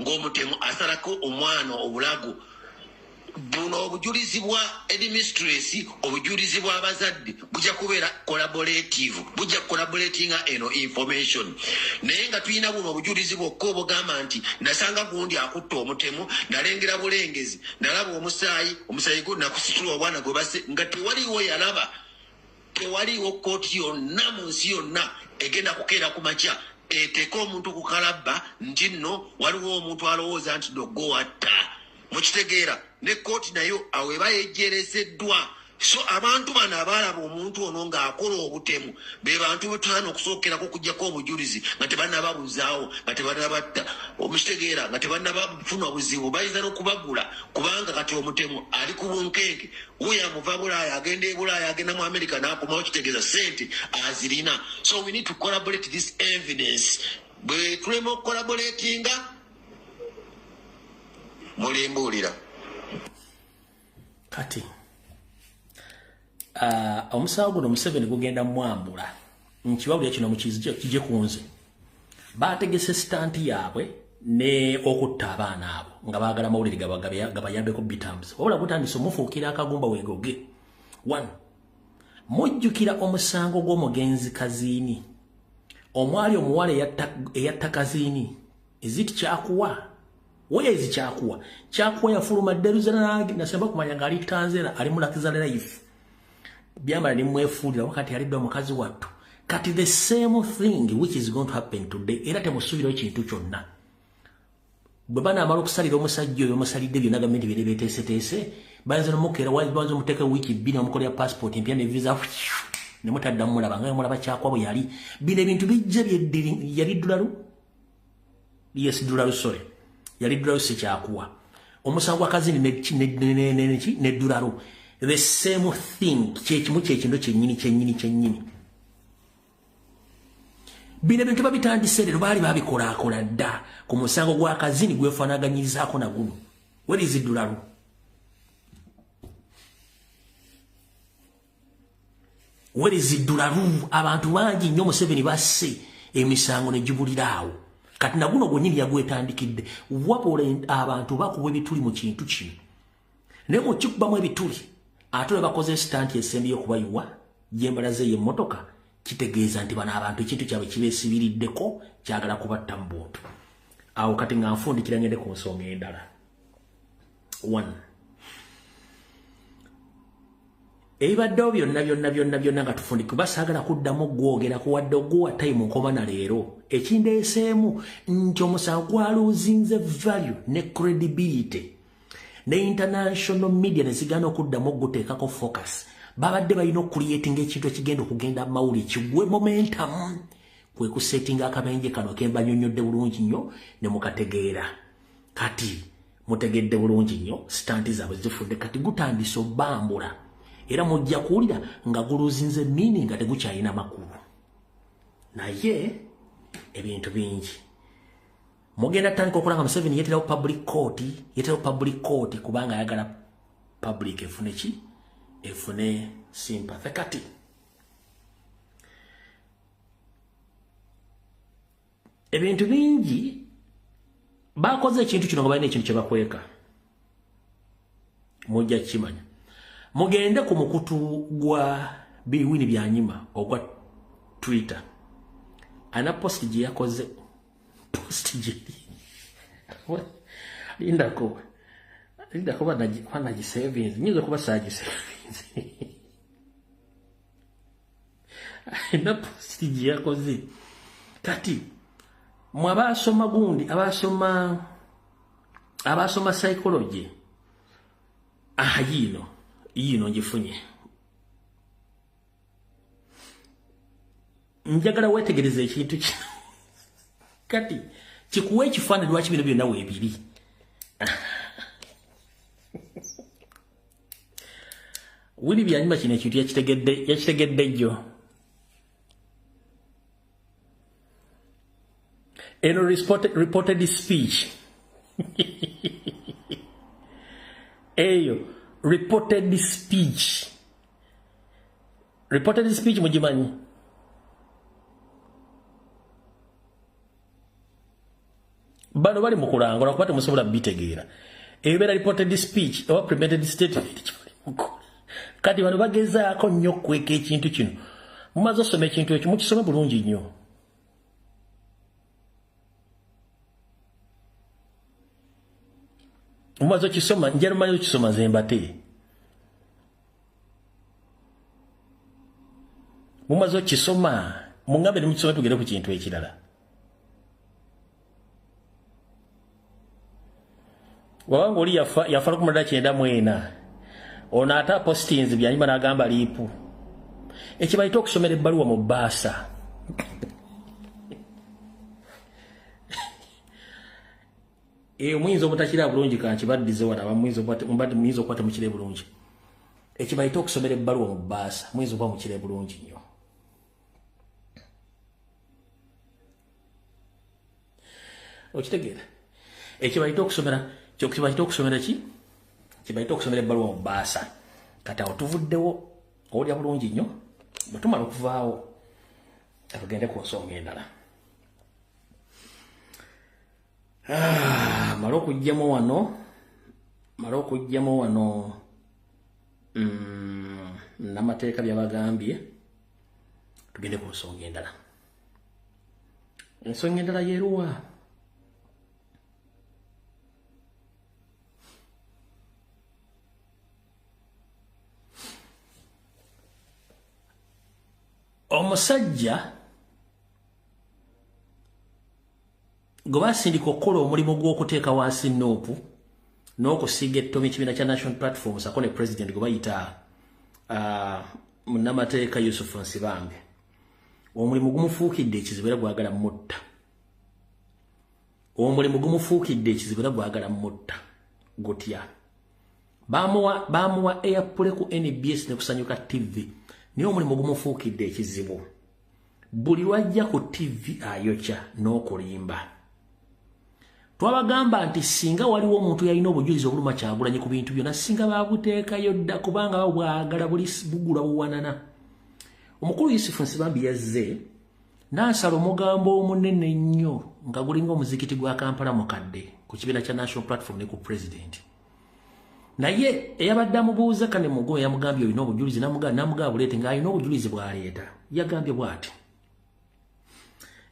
ng'omutemu asalako omwana obulago buno obujulizi bwa administracy obujulizi bw'abazadde bujja kubeera collaborative bujja collaboratinga eno information naye nga tulina buno obujulizi bwokka obugamba nti nasanga gundi akutta omutemu nalengera bulengezi nalaba omusaayi gwo nakusitula obwana gwe base nga tewaliwo yalaba tewaliwo kooti yonna mu nsi yonna egenda kukeera ku makya eteeka omuntu ku kalabba nti nno waliwo omuntu alowooza nti nogowatta mukitegeera ne kooti nayo awo eba yejjereseddwa so abantu bano abaalaba omuntu ono ng'akola obutemu be bantu betulana okusookerako okuggyako obujulizi nga tebannababuzaawo nga tebannabatta omukitegeera nga tebannabafuna obuzibu bayinza n'okubagula kubanga kati omutemu ali ku bunkenke wuyo amuva Bulaaya agenda e Bulaaya agenda mu America n'akomawo kitegeeza sente azirina so we need to collaborate this evidence bwe tulema okukolaboratinga mulimbuulira kati omusawo guno Museveni gugenda mwambula nkibawulira kino mukije kunze bategese stanti yaabwe ne okutta abaana abo nga baagala mawulire gabayambeko bitams wabula butandise omufuukira akagumba wegoge 1 mujjukira omusango gw'omugenzi Kaziini omwali omuwala eyatta Kaziini eziti kyakuwa wezi kyakuwa yafuluma deruzana nasemba kumanya nga ali Tanzania ali mulakiza life byamala ni mwefuulira wakati aliddwa mukazi wattu kati the same thing which is going to happen today era temusuubira ekintu kyonna bwe banaamala okusalira omusajja oyo omusalidde byonna gavumenti bye beeteeseteese bayinza n'omukeera wabanza omuteeka wiiki 2 n'omukolera passport empya ne visa ne mutaddamu mulaba nga mulaba kyakwa bwe yali bino ebintu bijja yali ddulalu yes ddulalu sorry yali ddulalu si kyakuwa omusango akazi ne ddulalu the same thing kyekimu kyekindo kyennyini bino bintu babitandise leero baali babikolakola dda ku musango gwa Kazini gwefaanaganyizaako na guno where is ddulalu where is ddulalu abantu bangi nnyo Museveni basse emisango ne gibuliraawo kati na guno gwennyini yagwetandikidde wabula abantu bakuwa ebituli mu kintu kino naye mukikubamu ebituli ate bakoze stanti esembi okubayiwa gyembalaze y'emmotoka kitegeeza nti bano abantu ekintu kyabwe kibeesibiriddeko kyagala kubatta mu buntu awo kati nga nfundikira ngende ku nsonga endala 1 ebibaddewo byonna nga tufundika basaagala kuddamu gwogera kuwadde oguwa time nkoma na leero ekindeeseemu nti omusango gwaluuzinze value ne credibility ne international media ne zigana okuddamu okuteekako focus babadde balina okucreatinga ekintu ekigenda okugenda mawuli kigwe momentum kwe kusettinga akabenje kano kemba nnyonnyodde bulungi nnyo ne mukategeera kati mutegedde bulungi nnyo stanti zaabwe zifudde kati gutandise obbambula era mujja kuwulira nga guluzinze meaning nga tegukyalina makulu naye ebintu bingi mugenda tandika okulanga Museveni yeeterawo public court kubanga ayagala public efune ki efune sympathy kati ebintu bingi bakoze ekintu kino nga balina ekintu kye bakweka mujja kimanya mugende ku mukutu gwa Biwini Byanyima ogwa Twitter ana post gye yakoze post gye lindako bana savings nyizo kuba saji savings ana post gye yakoze kati mwabasoma gundi abasoma psychology yino njifunye njagala wetegereze ekintu kati kikuwe ekifaananyi lwaki bino byonna weebiri Willy Byanyima kino ekintu yakitegedde jjo eno reported speech eyo reported speech mugimanyi bano bali mu kulangula kuba temusobola bitegeera ebeera reported speech oba premeditated statement kati bano bagezaako nnyo okweka ekintu kino mumaze osoma ekintu ekyo mukisome bulungi nnyo mumaze okisoma njala mumanyi okisoma nze mbate mumaze okisoma mungambe nemukisome tugere ku kintu ekirala wabanga oli yafa lukumulala 94 ono ate apostins Byanyima n'agamba liipu ekyo bayita okusomera ebbaluwa mu bbaasa omuyinza obutakira bulungi kankibaddize wala muyinza okuba temukire bulungi ekyo bayita okusomera ebbaluwa mu bbaasa muyinza okuba mukire bulungi nnyo okitegeera ekyo bayita okusomera ki kibayita okusomera ebbaluwa mu bbaasa kati awo tuvuddewo owulya bulungi nnyo bwe tumala okuvaawo tugende ku nsonga endala mala okugyamu wano n'amateeka byabagambye tugende ku nsonga endala ensonga endala yeeruwa omusajja gwe basindika okukola omulimu gw'okuteeka wansi noopu n'okusiiga ettomi ekibiina kya National Platform sako ne president gwe bayita munnamateeka Yusuf Nsibambe omulimu gumufuukidde ekizibu era gwagala mutta gutya bamuwa airpule ku NBS ne kusanyuka TV niyo omulimu gumufuukidde ekizibu buli lwajja ku TV ayokya n'okulimba twabagamba nti singa waliwo omuntu yalina obujulizi obuluma Kyagulanyi ku bintu byonna singa babuteekayo dda kubanga bwagala bugula buwanana omukulu Yusuf Nsibambi yazze n'asala omugambo omunene nnyo nga gulinga omuzikiti gwa Kampala mukadde ku kibiina kya National Platform ne ku president naye eyabadde amubuuza kane mugo yamugambye olina obujulizi namugamba buleete ng'alina obujulizi bw'aleeta yagambye bw'ati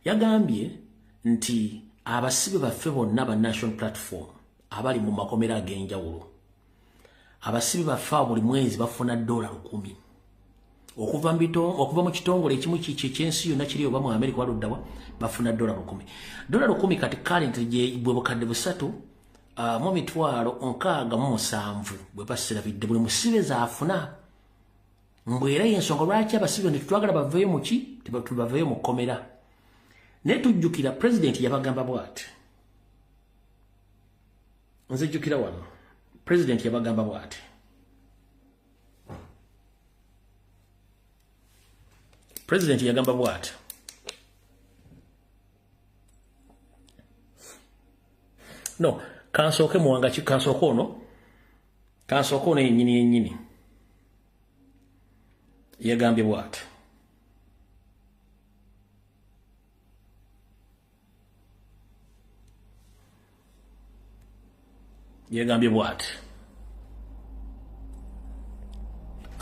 yagambye nti abasibe baffe bonna ba National Platform abali mu makomera ag'enjawulo abasibe baffe buli mwezi bafuna $1,000 okuva mu kitongole ekimu ky'ensi yonna kiri oba mu America waluddawa bafuna $1,000 kati currently gye bwe bukadde busatu mu mitwalo 67 bwe basirabidde buli musibe zaafuna mbwera y'ensonga lwaki abasibe netutwagala baveeyo muki tebaveeyo mu kkomera naye tujjukira president yabagamba bw'ati nzijukira wano president yabagamba bwati president yagamba bwati no kansoke muwanga kansoke ono yenyini yagambye bwati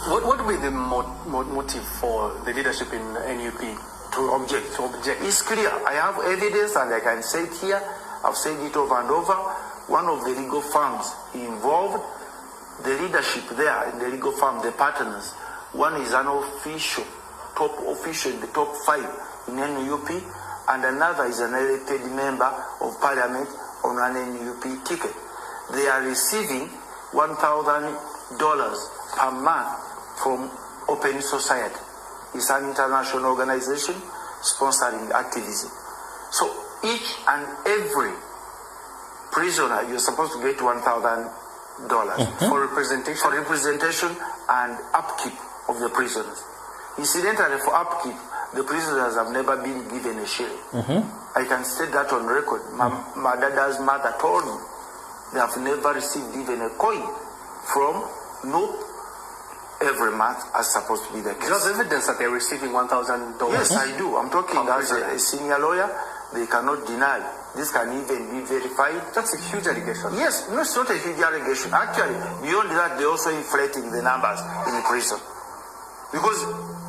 What would be the motive for the leadership in NUP to object? It's clear. I have evidence and I can say it here. I've said it over and over. One of the legal firms involved, the leadership there in the legal firm, the partners, one is an official, top official in the top 5 in NUP, and another is an elected member of parliament on an NUP ticket. They are receiving $1,000 per month from Open Society. It's an international organization sponsoring activism. So each and every prisoner, you're supposed to get $1,000 for representation and upkeep of the prisoners. Incidentally, for upkeep, the prisoners have never been given a shilling. I can state that on record. My dad's mother told me they have never received even a coin from NUP every month, as supposed to be the case. Do you have evidence that they're receiving $1,000? Yes, I do. I'm talking as a senior lawyer. They cannot deny. This can even be verified. That's a huge allegation. Yes, no, it's not a huge allegation. Actually, beyond that, they're also inflating the numbers in prison. Because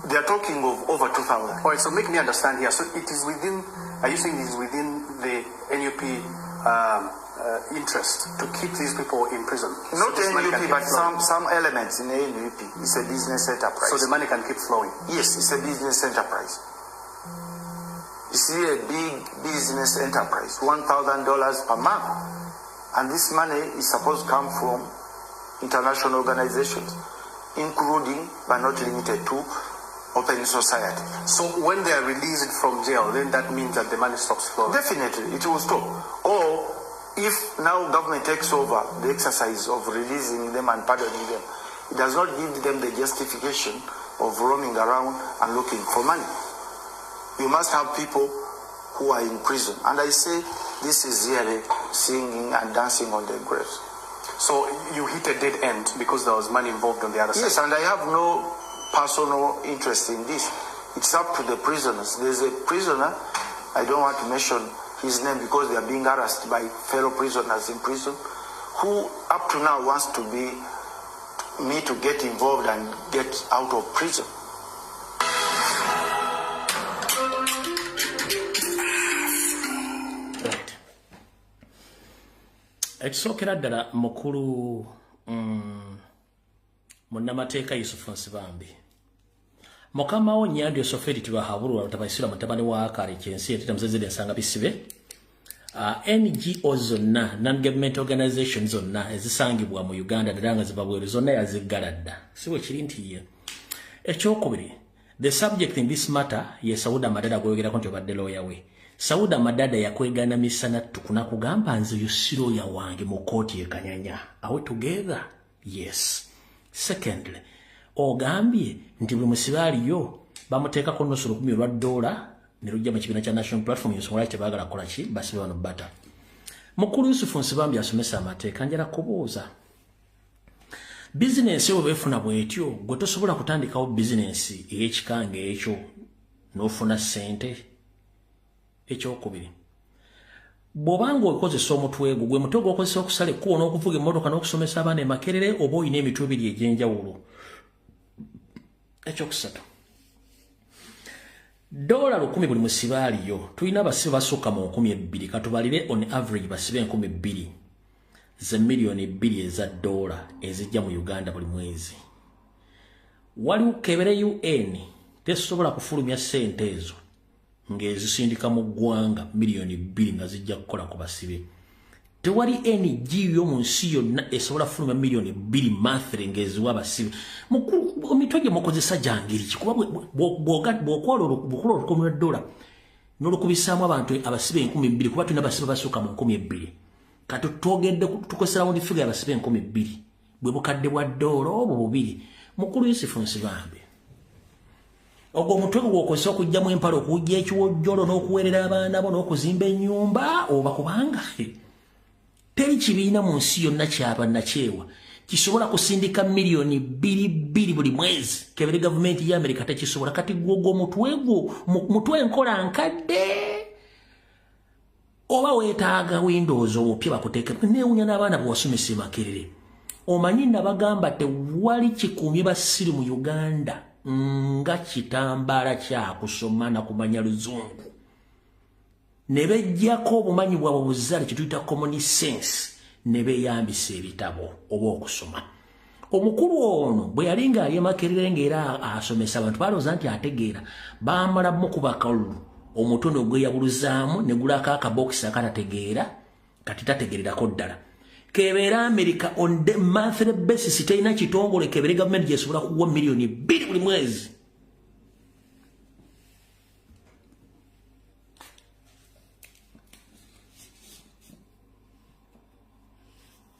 they're talking of over 2,000. All right, so make me understand here. So it is within, are you saying it is within the NUP interest to keep these people in prison? Not so NUP, but some elements in NUP. It's a business enterprise. So the money can keep flowing? Yes, it's a business enterprise. It's a big business enterprise, $1,000 per month. And this money is supposed to come from international organizations, including, but not limited to, Open Society. So when they are released from jail, then that means that the money stops flowing? Definitely, it will stop. Or if now government takes over the exercise of releasing them and pardoning them, it does not give them the justification of roaming around and looking for money. You must have people who are in prison. And I say this is really singing and dancing on their graves. So you hit a dead end because there was money involved on the other side? Yes, and I have no personal interest in this. It's up to the prisoners. There's a prisoner, I don't want to mention his name because they are being harassed by fellow prisoners in prison, who up to now wants to be me to get involved and get out of prison. Ekisokera ddala mukulu munnamateeka Yusufu Nsibambi mukama wo Nyandi Soferi tibahabulwa batabaisira mutabani wa kale kyensi etita muzezede ensanga bisibe NGO zonna non-government organizations zonna ezisangibwa mu Uganda ddala zibabweru zonna yaziggaladda siwe kiri nti ye ekyokubiri the subject in this matter ye Sauda Madada gwogerako nti obadde lawyer we Sauda Madada yakwegana misana tukuna kugamba nze yusiro ya wange mu kooti ekanyanya. Are we together? Yes. Secondly, ogambye nti bwe musibali yo bamuteeka ko nosoro $10 ne rujja mu kibiina kya National Platform yosongola kyebagala kola ki basibe wano bata. Mukulu Yusufu Nsibambi asomesa amateeka njala kubuuza. Business yo befuna bwetyo gwe tosobola kutandikawo business ey'ekikange ekyo n'ofuna ssente. Ekyokubiri bw'obanga okozesa omutwe gwe mutego okozesa okusala ekkubo n'okuvuga emmotoka n'okusomesa abaana Makerere oba olina emitwe ebiri egy'enjawulo. Ekyokusatu $100 buli musibaali yo tulina abasibe basukka mu 2,000 katubalire on average basibe 2,000 ze miliyoni 2 eza $, ezijja mu Uganda buli mwezi. Waliwo kebere UN tesobola kufulumya ssente ezo ngezisindika mu ggwanga miliyoni 2 nga zijja kukola ku basibe. Tewali NG yo mu nsi yonna esobola kufulumya miliyoni 2 monthly ngeziwa basibe. Omitwe mukozesa jangiri kikuba bw'okola $100 n'olukubisaamu abantu abasibe 2,000 kuba tulina basibe basukka mu 2,000. kati twogedde tukosera mu figure abasibe 2,000 bwe bukadde bwa dola obwo bubiri mukulu Yusufu Nsibambi ogwo mutwe gwokozesa okujjamu empala okujja ekiwojjolo n'okuweerera abaana bo n'okuzimba ennyumba oba kubanga teri kibiina mu nsi yonna kyaba nakyewa kisobola kusindika milioni 2 buli mwezi kebere gavumenti ya Amerika tekisobola kati gwo mutwe nkola nkadde oba weetaaga Windows obupya bakuteeke neewunya n'abaana bw'osomesa Makerere omanyi nabagamba tewali kikuumye basiri mu Uganda nga kitambala kya kusoma na kumanya Luzungu ne bejjako obumanyi bwabwe buzale kituyita common sense ne beeyambisa ebitabo oba okusoma omukulu ono bwe yalinga ali Makerere ng'era asomesa abantu balowooza nti ategeera baamala mukuba kalulu omutono gwe yabuluzaamu ne gulako akabokisi akatategeera kati tategeererako ddala kebeera America on the monthly basis teina kitongole kebere government gyesobola kuwa milioni 2 buli mwezi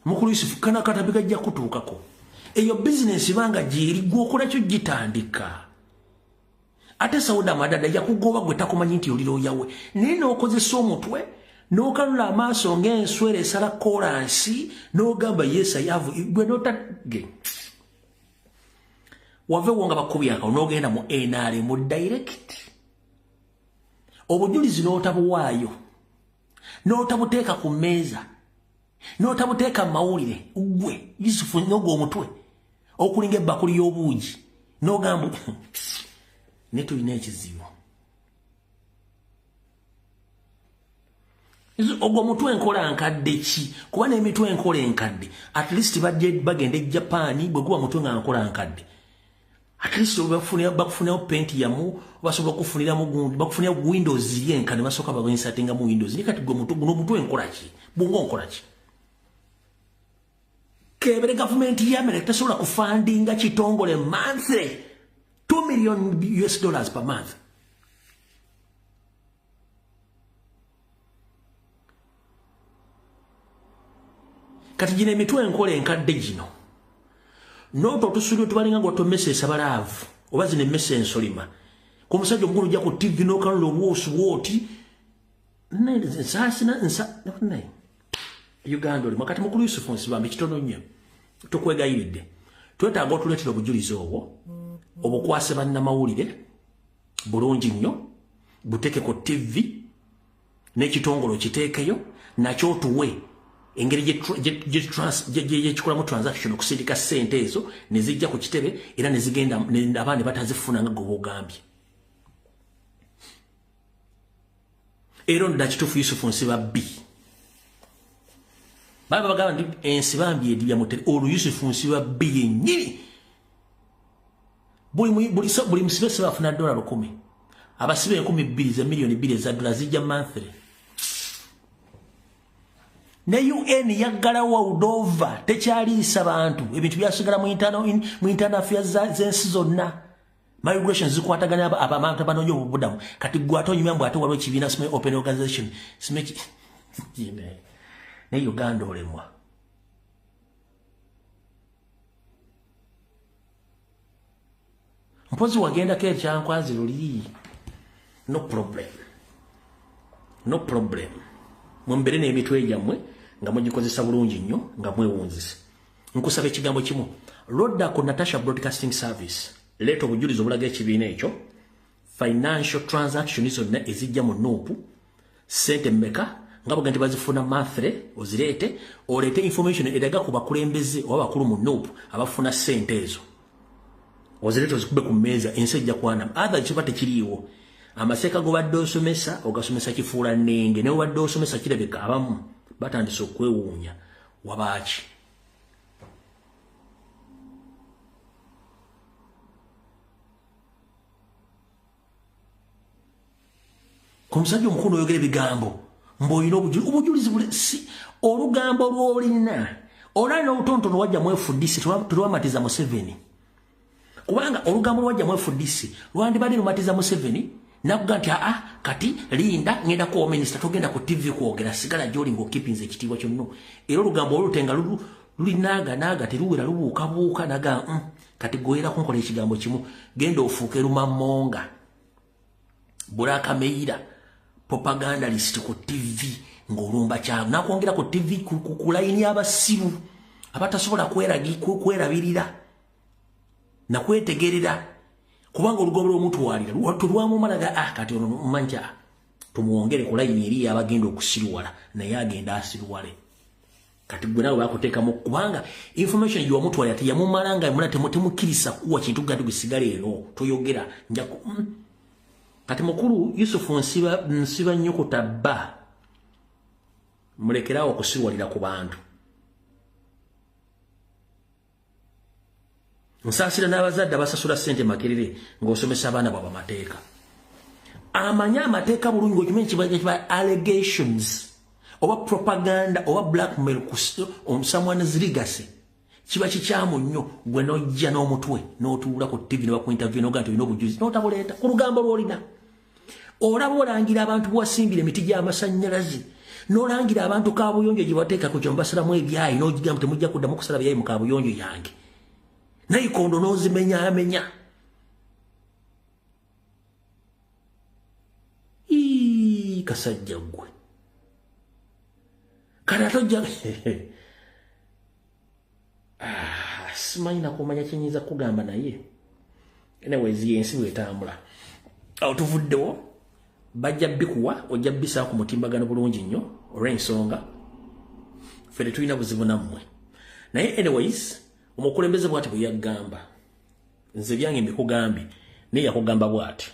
mukulu Yusufu kana katabika jja kutuukako eyo business banga jiri gwokola kyo gitandika ate Sauda Madada yakugoba gwe takumanyi nti oliro yawe nene okozesa omutwe n'okalula amaaso ng'enswere esala kolansi n'ogamba yes I have gwe notage wave wonga bakubyako n'ogenda mu NRM mu direct obujulizi n'otabuwaayo n'otabuteeka ku mmeeza n'otabuteeka mu mawulire gwe Yusufu n'ogwo omutwe okulinga ebbakuli y'obuugi n'ogamba ne tulina ekizibu ogwo mutwe enkola nkadde ki kuba n'emitwe enkola enkadde at least bagenda e Japan bwe guba mutwe nga nkola nkadde at least bakufuniramu Pentium basobola okufuniramu gundi bakufuniramu Windows yenkane basooka bainsatinga mu Windows ni kati gwe mutwe enkola ki bungo nkola ki kebere government ya America tesobola kufundinga kitongole monthly $2 million per month. Kati jine emitwe enkola enkadde gino noto tusulio tubalinga ngo tomese sabalaavu oba zine mese ensolima ku musajja omukulu ujja ku TV n'okalula obwosu bwoti Uganda oli makati mukulu Yusufu Nsibambi kitono nnyo tukwegayiridde twetaaga otuleetera obujulizi obwo obukwase bannamawulire bulungi nnyo buteeke ku TV n'ekitongolo kiteekeyo nakyo tuwe engeri gyekikolamu transaction okusindika ssente ezo ne zijja ku kitebe era ne zigenda abaana batazifuna nga gwe ogambye era onda kituufu Yusufu Nsibambi baba bagamba nti Ensibambi edibya mutere olwo Yusufu Nsibambi yennyini buli musibe se bafuna $10 abasibe 2,000 za milioni 2 za dola zijja monthly ne UN yaggala Waldova tekyaliisa bantu ebintu byasigala mu internal affairs z'ensi zonna migration zikwataganya abantu abanoonya obubudamu kati gwe ate onyumya mbu ate waliwo ekibiina Small Open Organization ne Uganda olemwa mpozi wagendako ekyankwazi luli no problem mwembere n'emitwe gyammwe nga mugikozesa bulungi nnyo nga mwewunzise nkusaba ekigambo kimu lodda ku Natasha Broadcasting Service leeta obujulizi obulaga ekibiina ekyo financial transaction zonna ezijja mu nuupu sente mmeka nga bwe nti bazifuna monthly ozireete oleete information eraga ku bakulembeze oba bakulu mu nuupu abafuna sente ezo ozireete ozikube ku mmeeza ensi ejja kwana other kiba tekiriiwo amaseeka gobadde osomesa ogasomesa kifuula nnenge ne obadde osomesa kirabika abamu batandise okwewuunya wabaaki ku musajja omukulu oyogera ebigambo mb'olina obujulizi bulesi olugambo lw'olina olali n'obutonotono wajja mu FDC tulwamatiza Museveni kubanga olugambo lwajja mu FDC lwandibadde lumatiza Museveni nakuga nti kati linda ngenda ko minister togenda ku TV kwogera sigala joli ngo kipinze ekitiibwa kyonno era olugambo olutenga lulinaaga teruwera lubuukabuuka naga kati goera kunkola ekigambo kimu genda ofuuke lumamonga buraka meira propaganda list ku TV ngolumba kyalu nakwongera ku TV ku line y'abasiru abatasobola kwerabirira na kwetegerera kubanga olugobo lw'omuntu walira lwamu malaga kati ono manja tumuwongere ku line eri abagenda okusiruwala naye agenda asiruwale kati gwe nawe bakuteekamu kubanga information yiwa omuntu walira teyamumalanga muna temukirisa kuwa kintu gandi gusigale eno toyogera njaku kati mukulu Yusufu nsiba nnyo kutabba mulekerawo okusiruwalira ku bantu nsasira n'abazadde abasasula ssente makerere ng'osomesa abaana bwaba mateeka amanya amateeka bulungi ng'okimanyi kiba allegations oba propaganda oba blackmail on someone's legacy kiba kikyamu nnyo gwe n'ojja n'omutwe n'otuula ku TV ne bakuinterview n'ogaa nti olina obujulizi n'otabuleeta ku lugambo lw'olina olaba olangira abantu bwasimbira emiti gy'amasannyalaze n'olangira abantu kaabuyonjo gye bateeka ku kyo mbasalamu ebyayi n'ogigamba temujja kuddamu kusala byayi mu kaabuyonjo yange nayikondo n'ozimenyaamenya kasajja gwe kale atojja simanyi nakumanya kyenyinza kugamba naye anyways yensi bwetambula awo tuvuddewo bajja bikuwa ojja bisaa ku mutimbagano bulungi nnyo olw'ensonga fere tulina buzibu nammwe naye anyways omukulembeze bwati bwe yagamba nze byange mbikugambye naye yakugamba bwati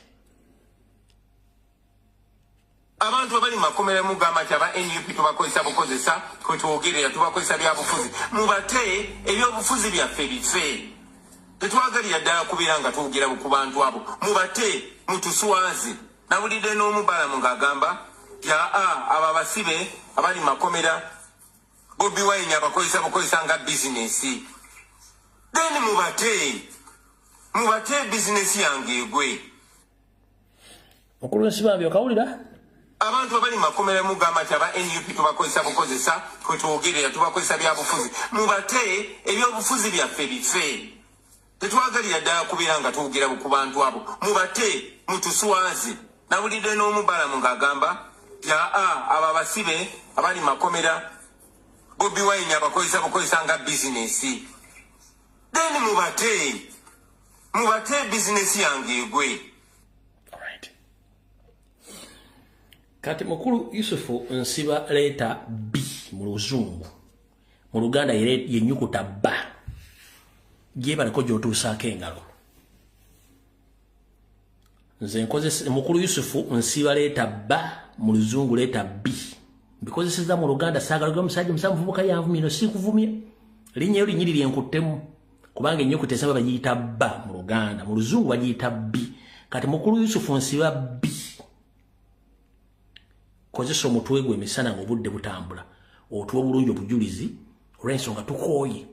abantu abali makomera mugamba nti aba NUP tubakozesa bukozesa kwe twogerera tubakozesa byabufuzi mubate ebyobufuzi byaffe bife tetwagalira ddala kubeera nga twogera ku bantu abo mubate mutuswazi nawulidde n'omubalamu ng'agamba abo abasibe abali makomera Bobi Wine abakozesa bukozesa nga bizinesi then mubate bizinesi yange egwe okulu nsibambye okawulira abantu abali makomera mugamba nti aba NUP tubakozesa bukozesa kwe twogerera tubakozesa byabufuzi mubate ebyobufuzi byaffe bife tetwagalira ddala kubeera nga twogera ku bantu abo mubate mutuswazi nawulidde n'omubalamu ng'agamba abo abasibe abali makomera Bobi Wine abakozesa bukozesa nga bizinesi then mubate bizinesi yange egwe. Kati mukulu Yusufu nsiba leta B mu luzungu mu Luganda yenyukuta ba gyebala ko gyotuusaako engalo nze nkozesa mukulu Yusufu nsiba leta ba mu luzungu leta B bikozeseza mu Luganda saagala gwe musajja musamuvubuka yanvumye no sikuvumye linnya yo linyiriri enkuttemu kubanga ennyukuta esaba bagiyita ba mu Luganda mu luzungu bagiyita B kati mukulu Yusufu nsiba B kozesa omutwe gwe emisana ng'obudde butambula otuwa bulungi obujulizi olw'ensonga tukooye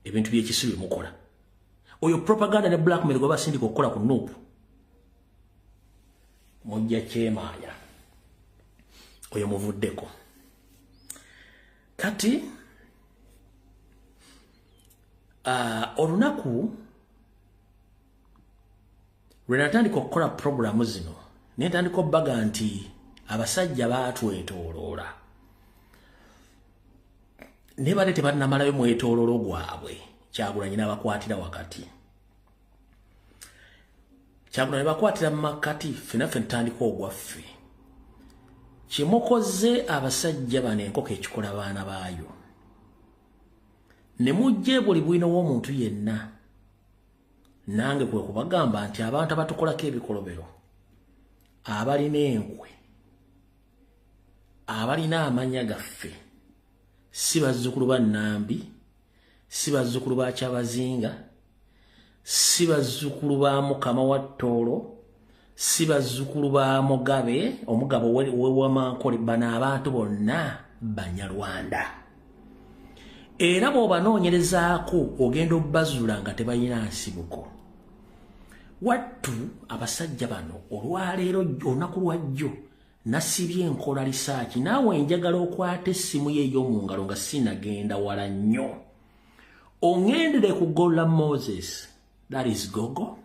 ebintu by'ekisi bye mukola oyo propaganda ne blackmail gwe basindika okukola ku nuupu mujja kyemaanya oyo muvuddeko kati olunaku lwe natandika okukola programu zino netandika obbaga nti abasajja baatwetooloola ne bale tebannamalayo mwetooloolo gwabwe Kyagulanyi n'abakwatira wakati Kyagulanyi bakwatira mu makati ffenaffe ntandika ogwaffe kyemukoze abasajja bano enkoko ekikola baana baayo ne mujje buli bwino w'omuntu yenna nange kwe kubagamba nti abantu abatukolako ebikolobero abalina enkwe abalina amanya gaffe si bazzukulu ba Nambi si bazzukulu ba Kyabazinga si bazzukulu ba Mukama wa Toolo si bazzukulu ba Mugabe omugabo w'Amankole bano abantu bonna Banyarwanda era bw'obanoonyerezaako ogenda obbazuula nga tebalina nsibuko Wattu abasajja bano olwaleero olunaku lwajjo nasibye enkola research naawe njagala okwata essimu ye ey'omu ngalo nga sinagenda wala nnyo ongendere ku Gola Moses that is Google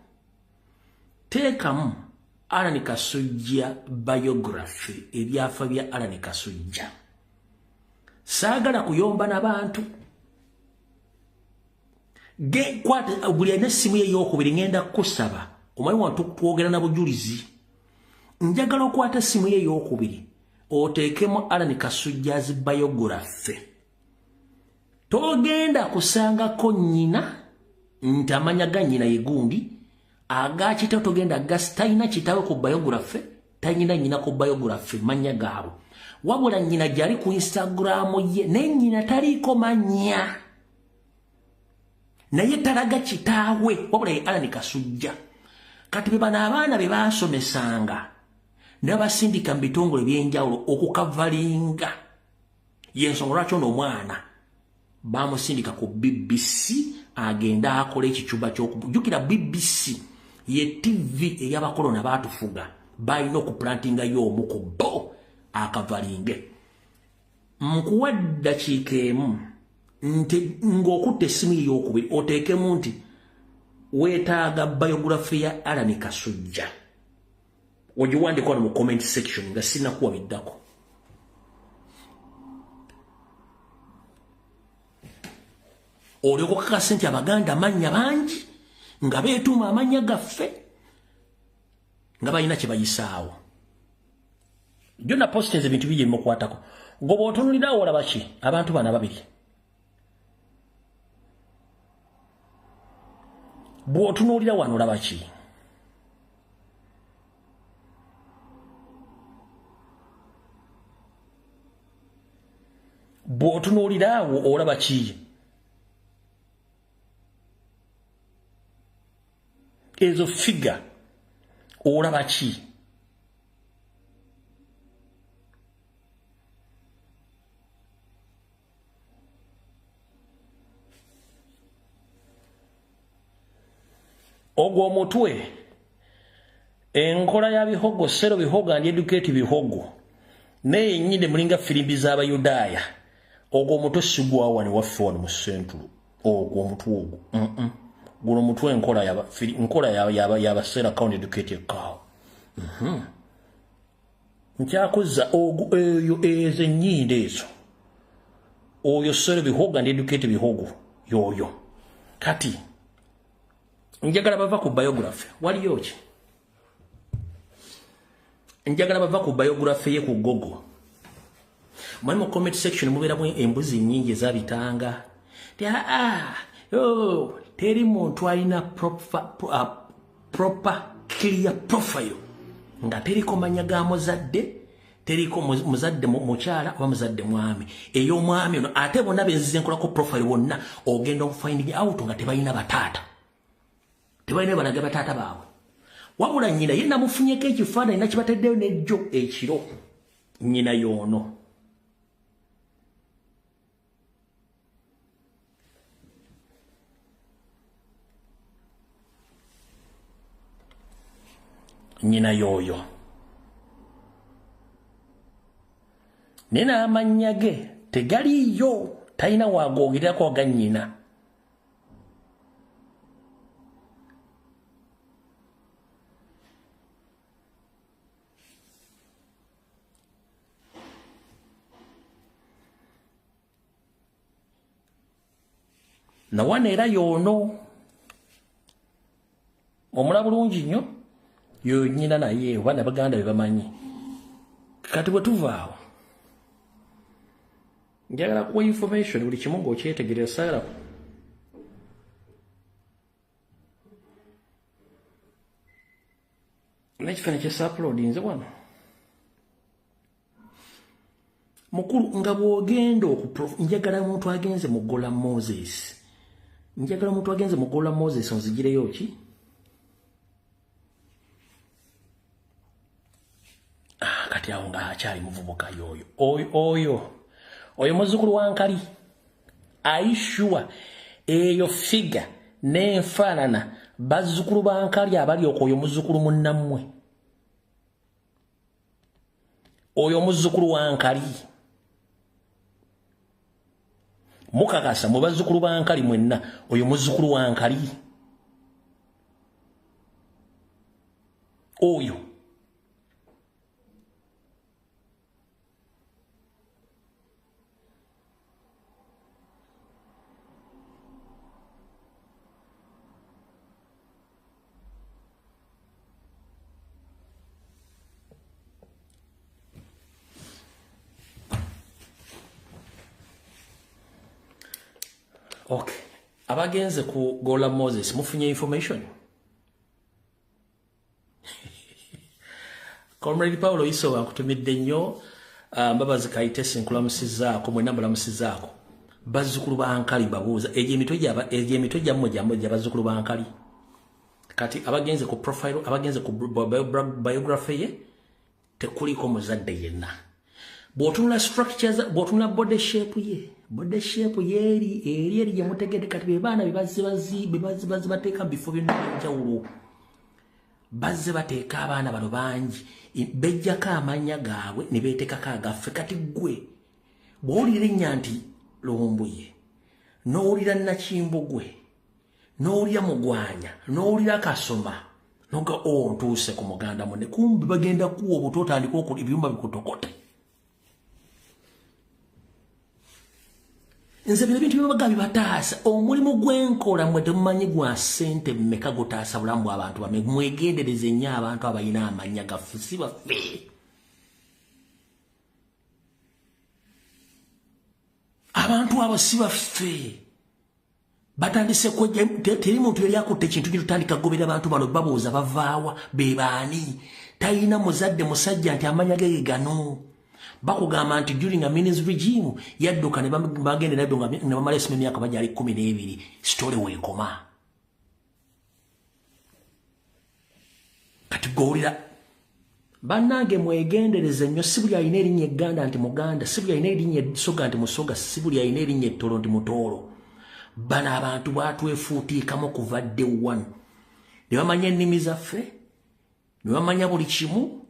teekamu Allan Kasujja biography ebyafa bya Allan Kasujja saagala kuyomba n'abantu kwata buli alina essimu ye ey'okubiri ngenda kusaba omanyi wantu twogera na bujulizi njagala okwata essimu ye ey'okubiri oteekemu Allan Kasujja's biography togenda kusangako nnyina nti amanya ga nnyina ye gundi agakitawo togenda gasi talina kitawe ku biography talina nnyina ku biography manya gaabo wabula nnyina gyali ku Instagram ye naye nnyina taliiko manya naye talaga kitaawe wabula ye Allan Kasujja kati be bano abaana be baasomesanga ne basindika mu bitongole by'enjawulo okukavalinga y'ensonga lwaki ono omwana bamusindika ku BBC agenda akola ekicuba ky'okujjukira BBC ye TV ey'abakolona baatufuga balina okuplantinga y'omu ku bo akavalinge nkuwa ddakiika emu nti ng'okutta essimu ey'okubiri oteekemu nti weetaaga biography ya Allan Kasujja ogiwandika wano mu comment section nga sinakuwa biddako olyoka okakasa nti abaganda amannya bangi nga beetuuma amannya gaffe nga balina kye bayisaawo jonna postings ebintu biri ebimukwatako goba otunulirawo olaba ki abantu bana babiri bw'otunuulira wano olaba ki bw'otunuuliraawo olaba ki ezo figure olaba ki ogwo omutwe enkola ya bihogo sero bihogo and educate bihogo naye nnyinde mulinga firimbi z'abayudaaya ogwo omutwe sigwawa ne waffe wano mu sentulu ogwo omutwe ogwo guno omutwe enkola y'abaseera county educate ekaawo nkyakuzza eyo ezo ennyinde ezo oyo sero bihogo and educate bihogo yoyo kati njagala bava ku biography waliyo ki njagala bava ku biography ye ku Google mali mu comment section mubeeramu embuzi nnyingi ezabitanga teri muntu alina proper clear profile nga teriko manya ga muzadde teriko muzadde mukyala oba muzadde mwami ey'omwami ono ate bonna benzize nkolako profile bonna ogenda okufinding out nga tebalina bataata tebalina balaga bataata baabwe wabula nnyina ye namufunyeko ekifaananyi nakibateddeyo nejjo ekiro nnyina y'ono nnyina y'oyo naye n'amannya ge tegaliyo talina waagogererako ga nnyina nawana era y'ono omula bulungi nnyo yo nnyina naye oba nabaganda be bamanyi kati bwe tuvaawo njagala kuwa information buli kimu ng'okyetegerera saagala n'ekifaananyi kyesapulodinze wano mukulu nga bw'ogenda njagala omuntu agenze mu Gola Moses njagala omuntu agenze mu Gola Moses onzigireyo ki kati awo nga akyali muvubuka oyo muzzukulu wa Nkali ayishua eyo figa n'enfaanana bazzukulu bankali abali oyo muzzukulu munnammwe oyo muzzukulu wankali mukakasa mu bazzukulu bankali mwenna oyo muzzukulu wankali oyo okay abagenze ku Gola Moses mufunye information Comrade Paulo Iso akutumidde nnyo mbabazi kaite sinkulamusizaako mwe nambulamusizaako bazzukulu bankali babuuza eje emitwe mmwe bazzukulu bankali kati abagenze ku profile abagenze ku biography ye tekuliko muzadde yenna bw'otunula structures bw'otunula body shape ye eri gye mutegedde kati be baana bebazi bateeka bifo byonna ebyenjawulo bazze bateeka abaana bano bangi bejjako amannya gaabwe ne beetekako agaffe kati ggwe bw'owulira ennya nti Lumbuye n'owulira Nakimbugwe n'owulira Mugwanya n'owulira Kasoma noga ntuuse ku muganda munne kumbi bagenda kuwa obutotandika okola ebyumba bikutokote nze bino bintu byebaga bibataasa omulimu gwenkola mwe temumanyi gwa ssente mmeka gutaasa bulamu bw'abantu bame mwegendereze nnyo abantu abalina amannya gaffe si baffe abantu abo si baffe batandise kwejja teri muntu yali akutte ekintu kitutandika gobera abantu bano babuuza bavaawa be baani talina muzadde musajja nti amanya ge gano bakugamba nti during a Minnie's regime yadduka ne bagende nabyo nga ne bamala esime myaka bajali 12 story weekoma kati gowulira bannange mwegendereze nnyo sibuli alina erinnya egganda nti muganda sibuli alina erinnya eddisoga nti musoga sibuli alina erinnya ettolo nti mutoolo bano abantu batwefuutiikamu kuva dde one ne bamanya ennimi zaffe ne bamanya buli kimu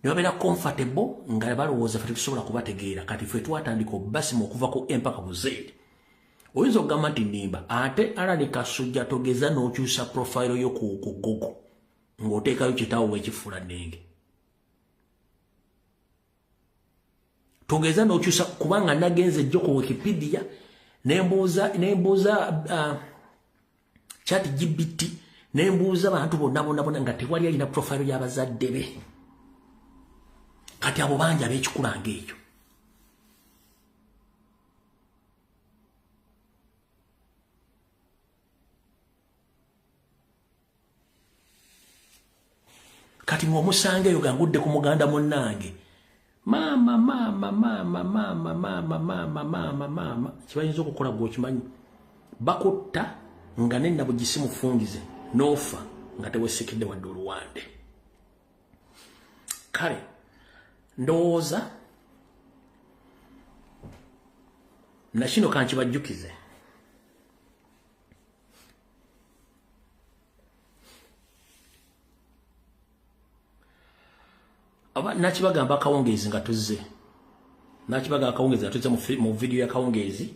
ne babeera comfortable nga balowooza ffe tetusobola kubategeera kati ffe twatandika obubasimu okuva ku empaka buzeeri oyinza okugamba nti nnimba ate Alani Kasujja togeza n'okyusa profile yo ku Google ng'oteekayo kitaawo wekifuula nnenge togeza n'okyusa kubanga nagenze jjo ku Wikipedia nembuuza chat GPT nembuuza abantu bonna nga tewali alina profile y'abazadde be kati abo bangi ab'ekikulanga ekyo kati ng'omusanga eyo gangudde ku muganda munnange mama kibayinza okukola gwokimanyi bakutta nga nenna bugisi mufungize n'ofa nga tewesikidde wadde oluwande kale ndowooza nakino kankibajjukize nakibagamba akawungeezi nga tuzze mu video ya kawungeezi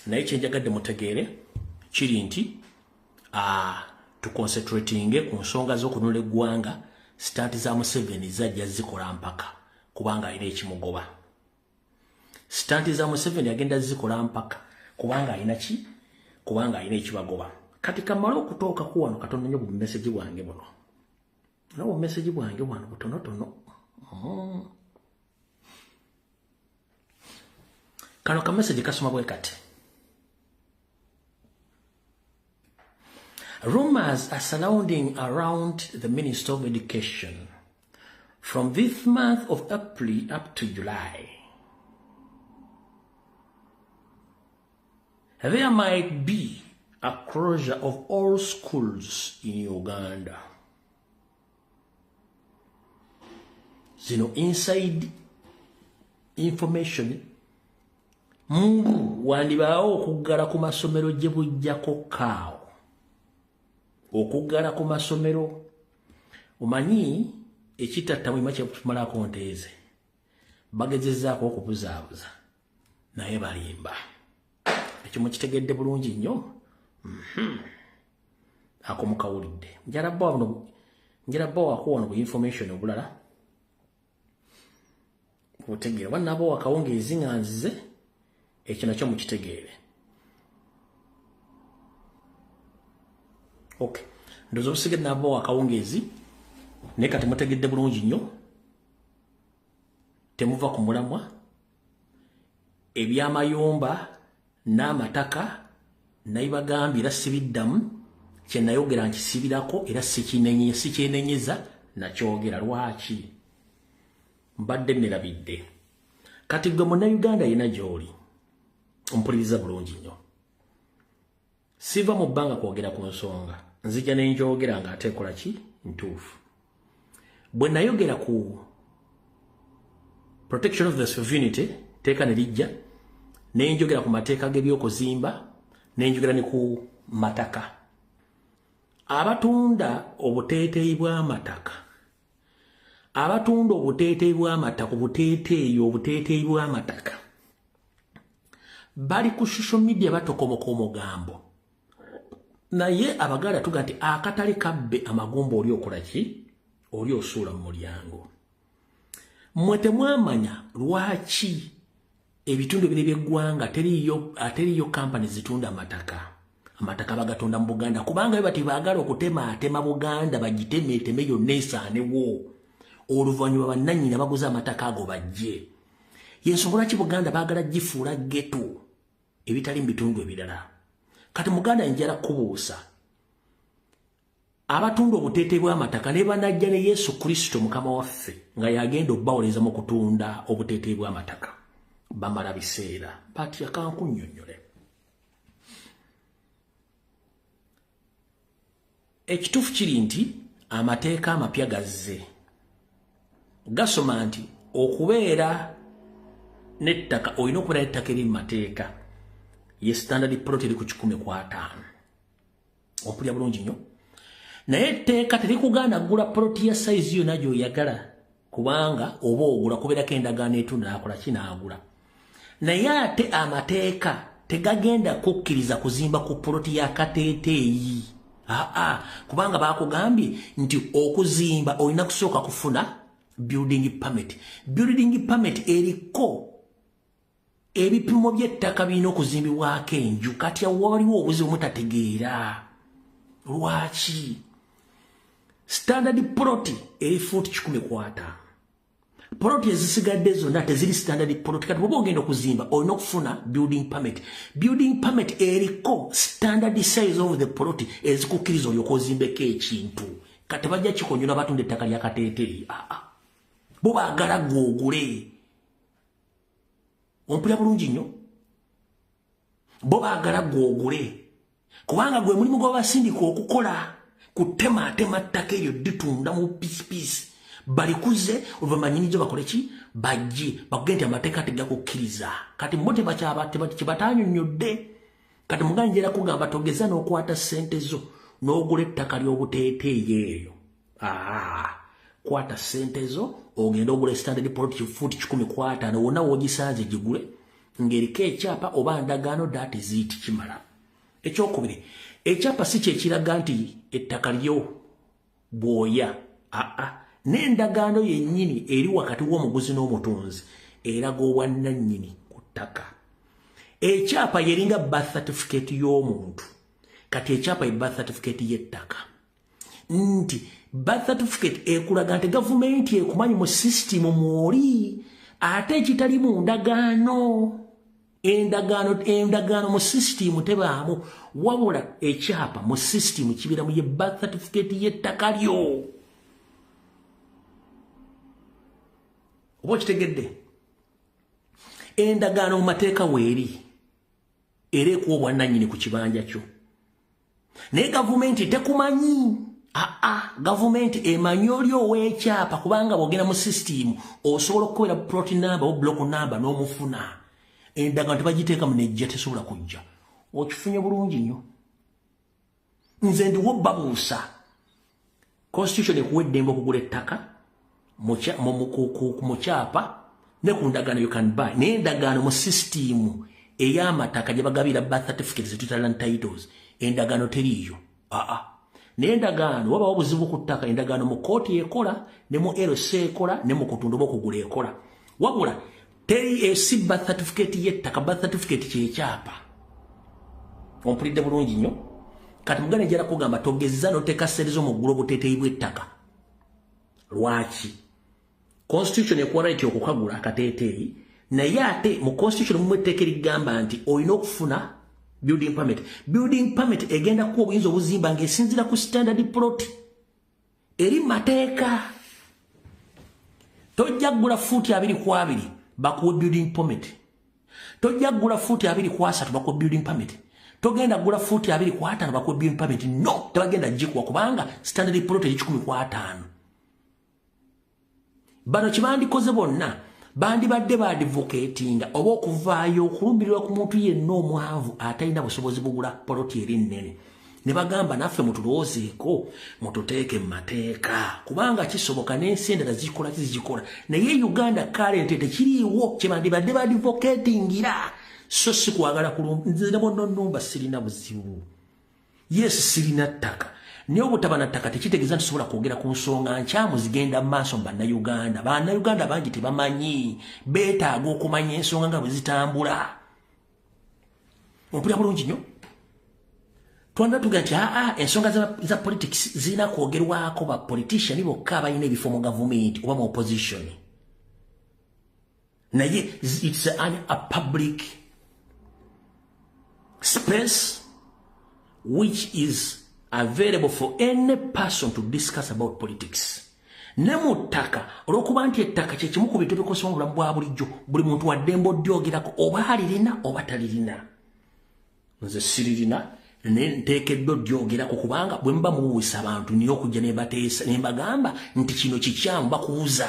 naye kyenjagadde mutegeere kiri nti tuconcentratinge ku nsonga z'okununula eggwanga sitaati za Museveni zajja zikola mpaka kubanga alina ekimugoba sitaati za Museveni agenda zikola mpaka kubanga alina ki kubanga alina ekibagoba kati kamala okutooka ku wano katono nnyo bu message bwange buno nawo message bwange wano butonotono kano ka message kasoma bwe kati rumors are surrounding around the Minister of Education from this month of April up to July. There might be a closure of all schools in Uganda. Zino inside information wandibaawo okuggala ku masomero gye bujjako kaawo okuggala ku masomero omanyi ekitatta mwima kyetumalako nteeze bagezezzaako okubuzaabuza naye balimba ekyo mukitegedde bulungi nnyo ako mukawulidde njarabba wakuwano bu information obulala butegeere wannaba wakawungeezi nga nzize ekyo nakyo mukitegeere okay ndoza obusigedde naba wakawungeezi naye kati mutegedde bulungi nnyo temuva ku mulamwa ebyamayumba n'amataka nayibagambye era sibiddamu kyenayogera nkisibirako era sikyenenyeza nakyogera lwaki mbadde nerabidde kati gwe munnayuganda yina gy'oli ompuliriza bulungi nnyo siva mu bbanga kwogera ku nsonga nzija nenjogera ng'ate ekola ki ntuufu bwe nayogera ku protection of the sovereignty teeka ne lijja nenjogera ku mateeka g'ebyokuzimba nenjogera ne ku mataka abatunda obuteeteeyi bw'amataka obuteeteeyi bw'amataka bali ku social media batokomoka omugambo naye abaganda tuga nti akatale kabbe amagumba oli okola ki oli osuula mu mulyango mmwe temwamanya lwaki ebitundu ebire by'eggwanga teriyo kampani zitunda amataka bagatunda mu Buganda kubanga be bati baagala okutemaatema Buganda bagitemeeteme yonna esaanewo oluvannyuma bannannyini baguza amataka ago bajje yensonga ki Buganda baagala gifuula ghetto ebitali mu bitundu ebirala kati Muganda njala kubuusa abatunda obuteeteeyi bw'amataka ne banajja ne Yesu Kristo mukama waffe nga yagenda obbawoleza mu kutunda obuteeteeyi bw'amataka bamala biseera bati akankunnyonnyole ekituufu kiri nti amateeka amapya gazze gasoma nti okubeera n'ettaka olina okubeera n'ettaka eri mu mateeka ye standard plot eri ku 1/5 ompulya bulungi nnyo naye etteeka terikugaana gula ploti ya size yonna gy'oyagala kubanga oba ogula kubeerako endagaano etunda nakola kinaagula naye ate amateeka tegagenda kukkiriza kuzimba ku ploti ya kateeteeyi kubanga bakugambye nti okuzimba olina kusooka kufuna building permit eriko ebipimo by'ettaka birina okuzimbibwako enju kati waliwo obuzibu mutategeera lwaki standard plot eri fuuti 1/5 plot ezisigadde zonna teziri standard plot kati bwoba ogenda okuzimba olina okufuna building permit eriko standard size of the plot ezikukkiriza olyoka ozimbeko ekintu kati bajja kikonyola batunda ettaka lya kateeteeyi bo baagala gwogule ompulya bulungi nnyo bo baagala gwogule kubanga gwe mulimu gw'abasindika okukola kutemaatema ttaka eryo ditunda mu piisipiisi balikuze oluvamanyirizo bakole ki bajje bakugende nti amateeka tegakukkiriza kati mbo kibatanyonyodde kati muganjera kugamba togeza n'okwata ssente zo n'ogula ettaka ly'obuteeteeyi eyo kwata ssente zo ogenda ogula standard plot fuuti 1/5 wonna woogisanze gigule ng'eriko ekyapa oba ndagaano dati ziiti kimala ekyokubiri ekyapa si kyekiraga nti ettaka lyo bwoya n'endagaano yennyini eri wakati w'omuguzi n'omutunzi eraga obwannannyini ku ttaka ekyapa yeringa birth certificate y'omuntu kati ekyapa ye birth certificate y'ettaka nti birth certificate ekulaga nti gavumenti ekumanyi mu system mwoli ate ekitali mu ndagaano endagaano mu system tebaamu wabula ekyapa mu system kibeera mu ye birth certificate y'ettaka lyo oba okitegedde endagaano mu mateeka weeri era ekuwa obwannannyini ku kibanja kyo naye gavumenti tekumanyi gavumenti emanyi oli ow'ekyapa kubanga bw'ogenda mu system osobola okukoera plot number o block number n'omufuna endagaano tebagiteeka mu nejja tesobola kujja okifunye bulungi nnyo nze ndiwo babuusa constitution ekuwa eddembe okugula ettaka mu kyapa ne ku ndagaano you can buy naye endagaano mu system ey'amataka gye bagabira birth certificates titular titles endagaano teriiyo naye endagaano wabawo obuzibu ku ttaka endagaano mu kooti ekola ne mu LC ekola ne mu kutunda oba okugula ekola wabula teri si birth certificate y'ettaka birth certificate kyekyapa ompulidde bulungi nnyo kati mugane njala kugamba togezza noteeka ssente zo mu ggulu obuteeteeyi bw'ettaka lwaki constitution ekuwa right okukagula akateeteeyi naye ate mu constitution mu etteeka erigamba nti olina okufuna building permit egenda kuwa obuyinza obuzimba ng'esinzira ku standard plot eri mateeka tojja kugula fuuti 2 bakuwa building permit tojja kugula fuuti 2 bakuwa building permit togenda kugula fuuti 2 bakuwa building permit no tebagenda gikuwa kubanga standard plot eri 15 bano kibandikoze bonna bandibadde baadvocatinga oba okuvaayo okulumbirirwa ku muntu yenna omwavu atalina busobozi bugula poloti eri nnene ne bagamba naffe mutulowoozeeko mututeeke mu mateeka kubanga kisoboka n'ensi endala zikola kizigikola naye Uganda current tekiriiwo kye bandibadde baadvocatingira so si kwagala nze nabonnumba sirina buzibu yes sirina ttaka naye obutaba na ttaka tekitegeeza nti sobola kwogera ku nsonga nkyamu zigenda mu maaso mu bannayuganda bangi tebamanyi beetaaga okumanya ensonga nga bwe zitambula ompulira bulungi nnyo twanda tuga nti ensonga za politics zirina kwogerwako ba politician bokka abalina ebifo mu gavumenti oba mu opposition naye it's a public space which is available for any person to discuss about politics. Ne ttaka olwokuba nti ettaka kye kimu ku bintu bikosa mu bulamu bwa bulijjo buli muntu waddembe oddyogerako oba alirina oba talirina. Nze siririna ne nteekeddwa oddyogerako kubanga bwe muba mubuusa abantu niyo okujja ne bateesa ne mbagamba nti kino kikyamu bakuuza.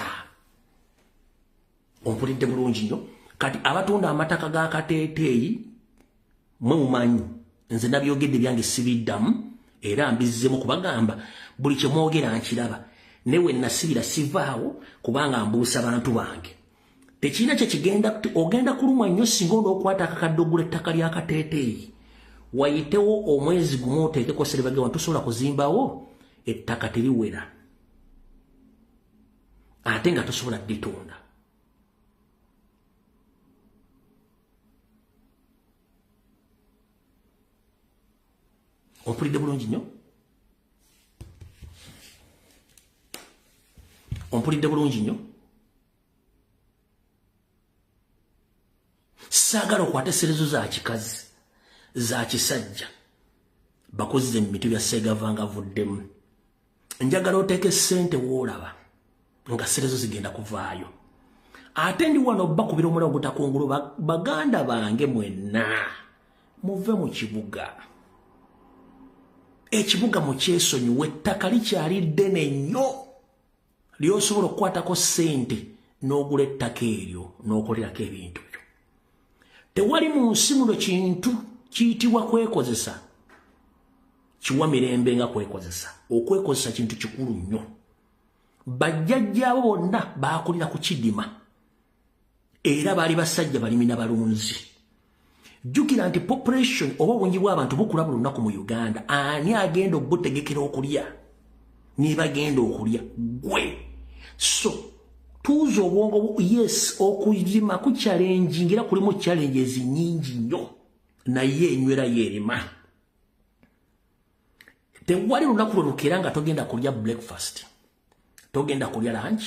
Ompulidde bulungi nnyo kati abatunda amataka g'akateeteeyi mwe mumanyi nze nabyogedde byange sibiddamu era mbizzemu kubagamba buli kye mwogera nkiraba newe nasibira sivaawo kubanga mbuusa abantu bange tekirina kye kigenda ogenda kulumwa nnyo singa olw'okwata akakadde ogula ettaka ly'akateeteeyi wayitewo omwezi gumu oteekeko serebagamba tusobola kuzimbawo ettaka teriwera ate nga tosobola dditunda. Ompulidde bulungi nnyo? Ompulidde bulungi nnyo? Saagala okwata esserezo za kikazi za kisajja bakozize mu mitu bya Sseegavanga avuddemu. Njagala oteeke ssente w'olaba nga sserezo zigenda kuvaayo. Ate ndi wano bakubira omulawo gutakungulu baganda bange mwenna muve mu kibuga. Ekibuga mu kyesonyiwe ettaka likyali ddene nnyo lyosobola okukwatako ssente n'ogula ettaka eryo n'okolerako ebintu byo. Tewali mu nsi muno kintu kiyitibwa kwekozesa kiwa mirembe nga kwekozesa. Okwekozesa kintu kikulu nnyo. Bajjajjaabo bonna baakulira ku kidima era baali basajja balimi na balunzi. Jukira nti population oba obungi bw'abantu bukula buli lunaku mu Uganda. Ani agenda okubutegekera okulya? Niba agenda okulya gwe. So tuuza obwongo yes okuzima ku challenge ngira kulimu challenges nyingi nnyo naye enywera yerima. Tewali lunaku lulukira nga togenda kulya breakfast, togenda kulya lunch,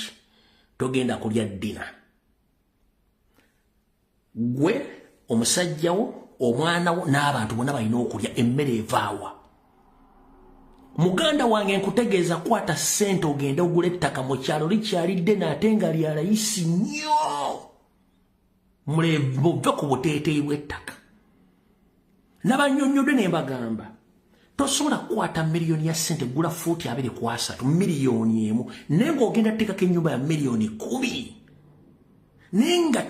togenda kulya dinner. Gwe omusajjawo omwanawo n'abantu bonna balina okulya emmere evaawa. Muganda wange nkutegeeza kwata ssente ogenda ogula ettaka mu kyalo likyali ddene ate nga lya layisi nnyo. Muve ku buteeteeyi bw'ettaka. Nabannyonnyodde ne mbagamba tosobola kukwata miliyoni ya ssente gula fuuti 23 miliyoni emu naye ng'ogenda tteekako ennyumba ya miliyoni 10 naye nga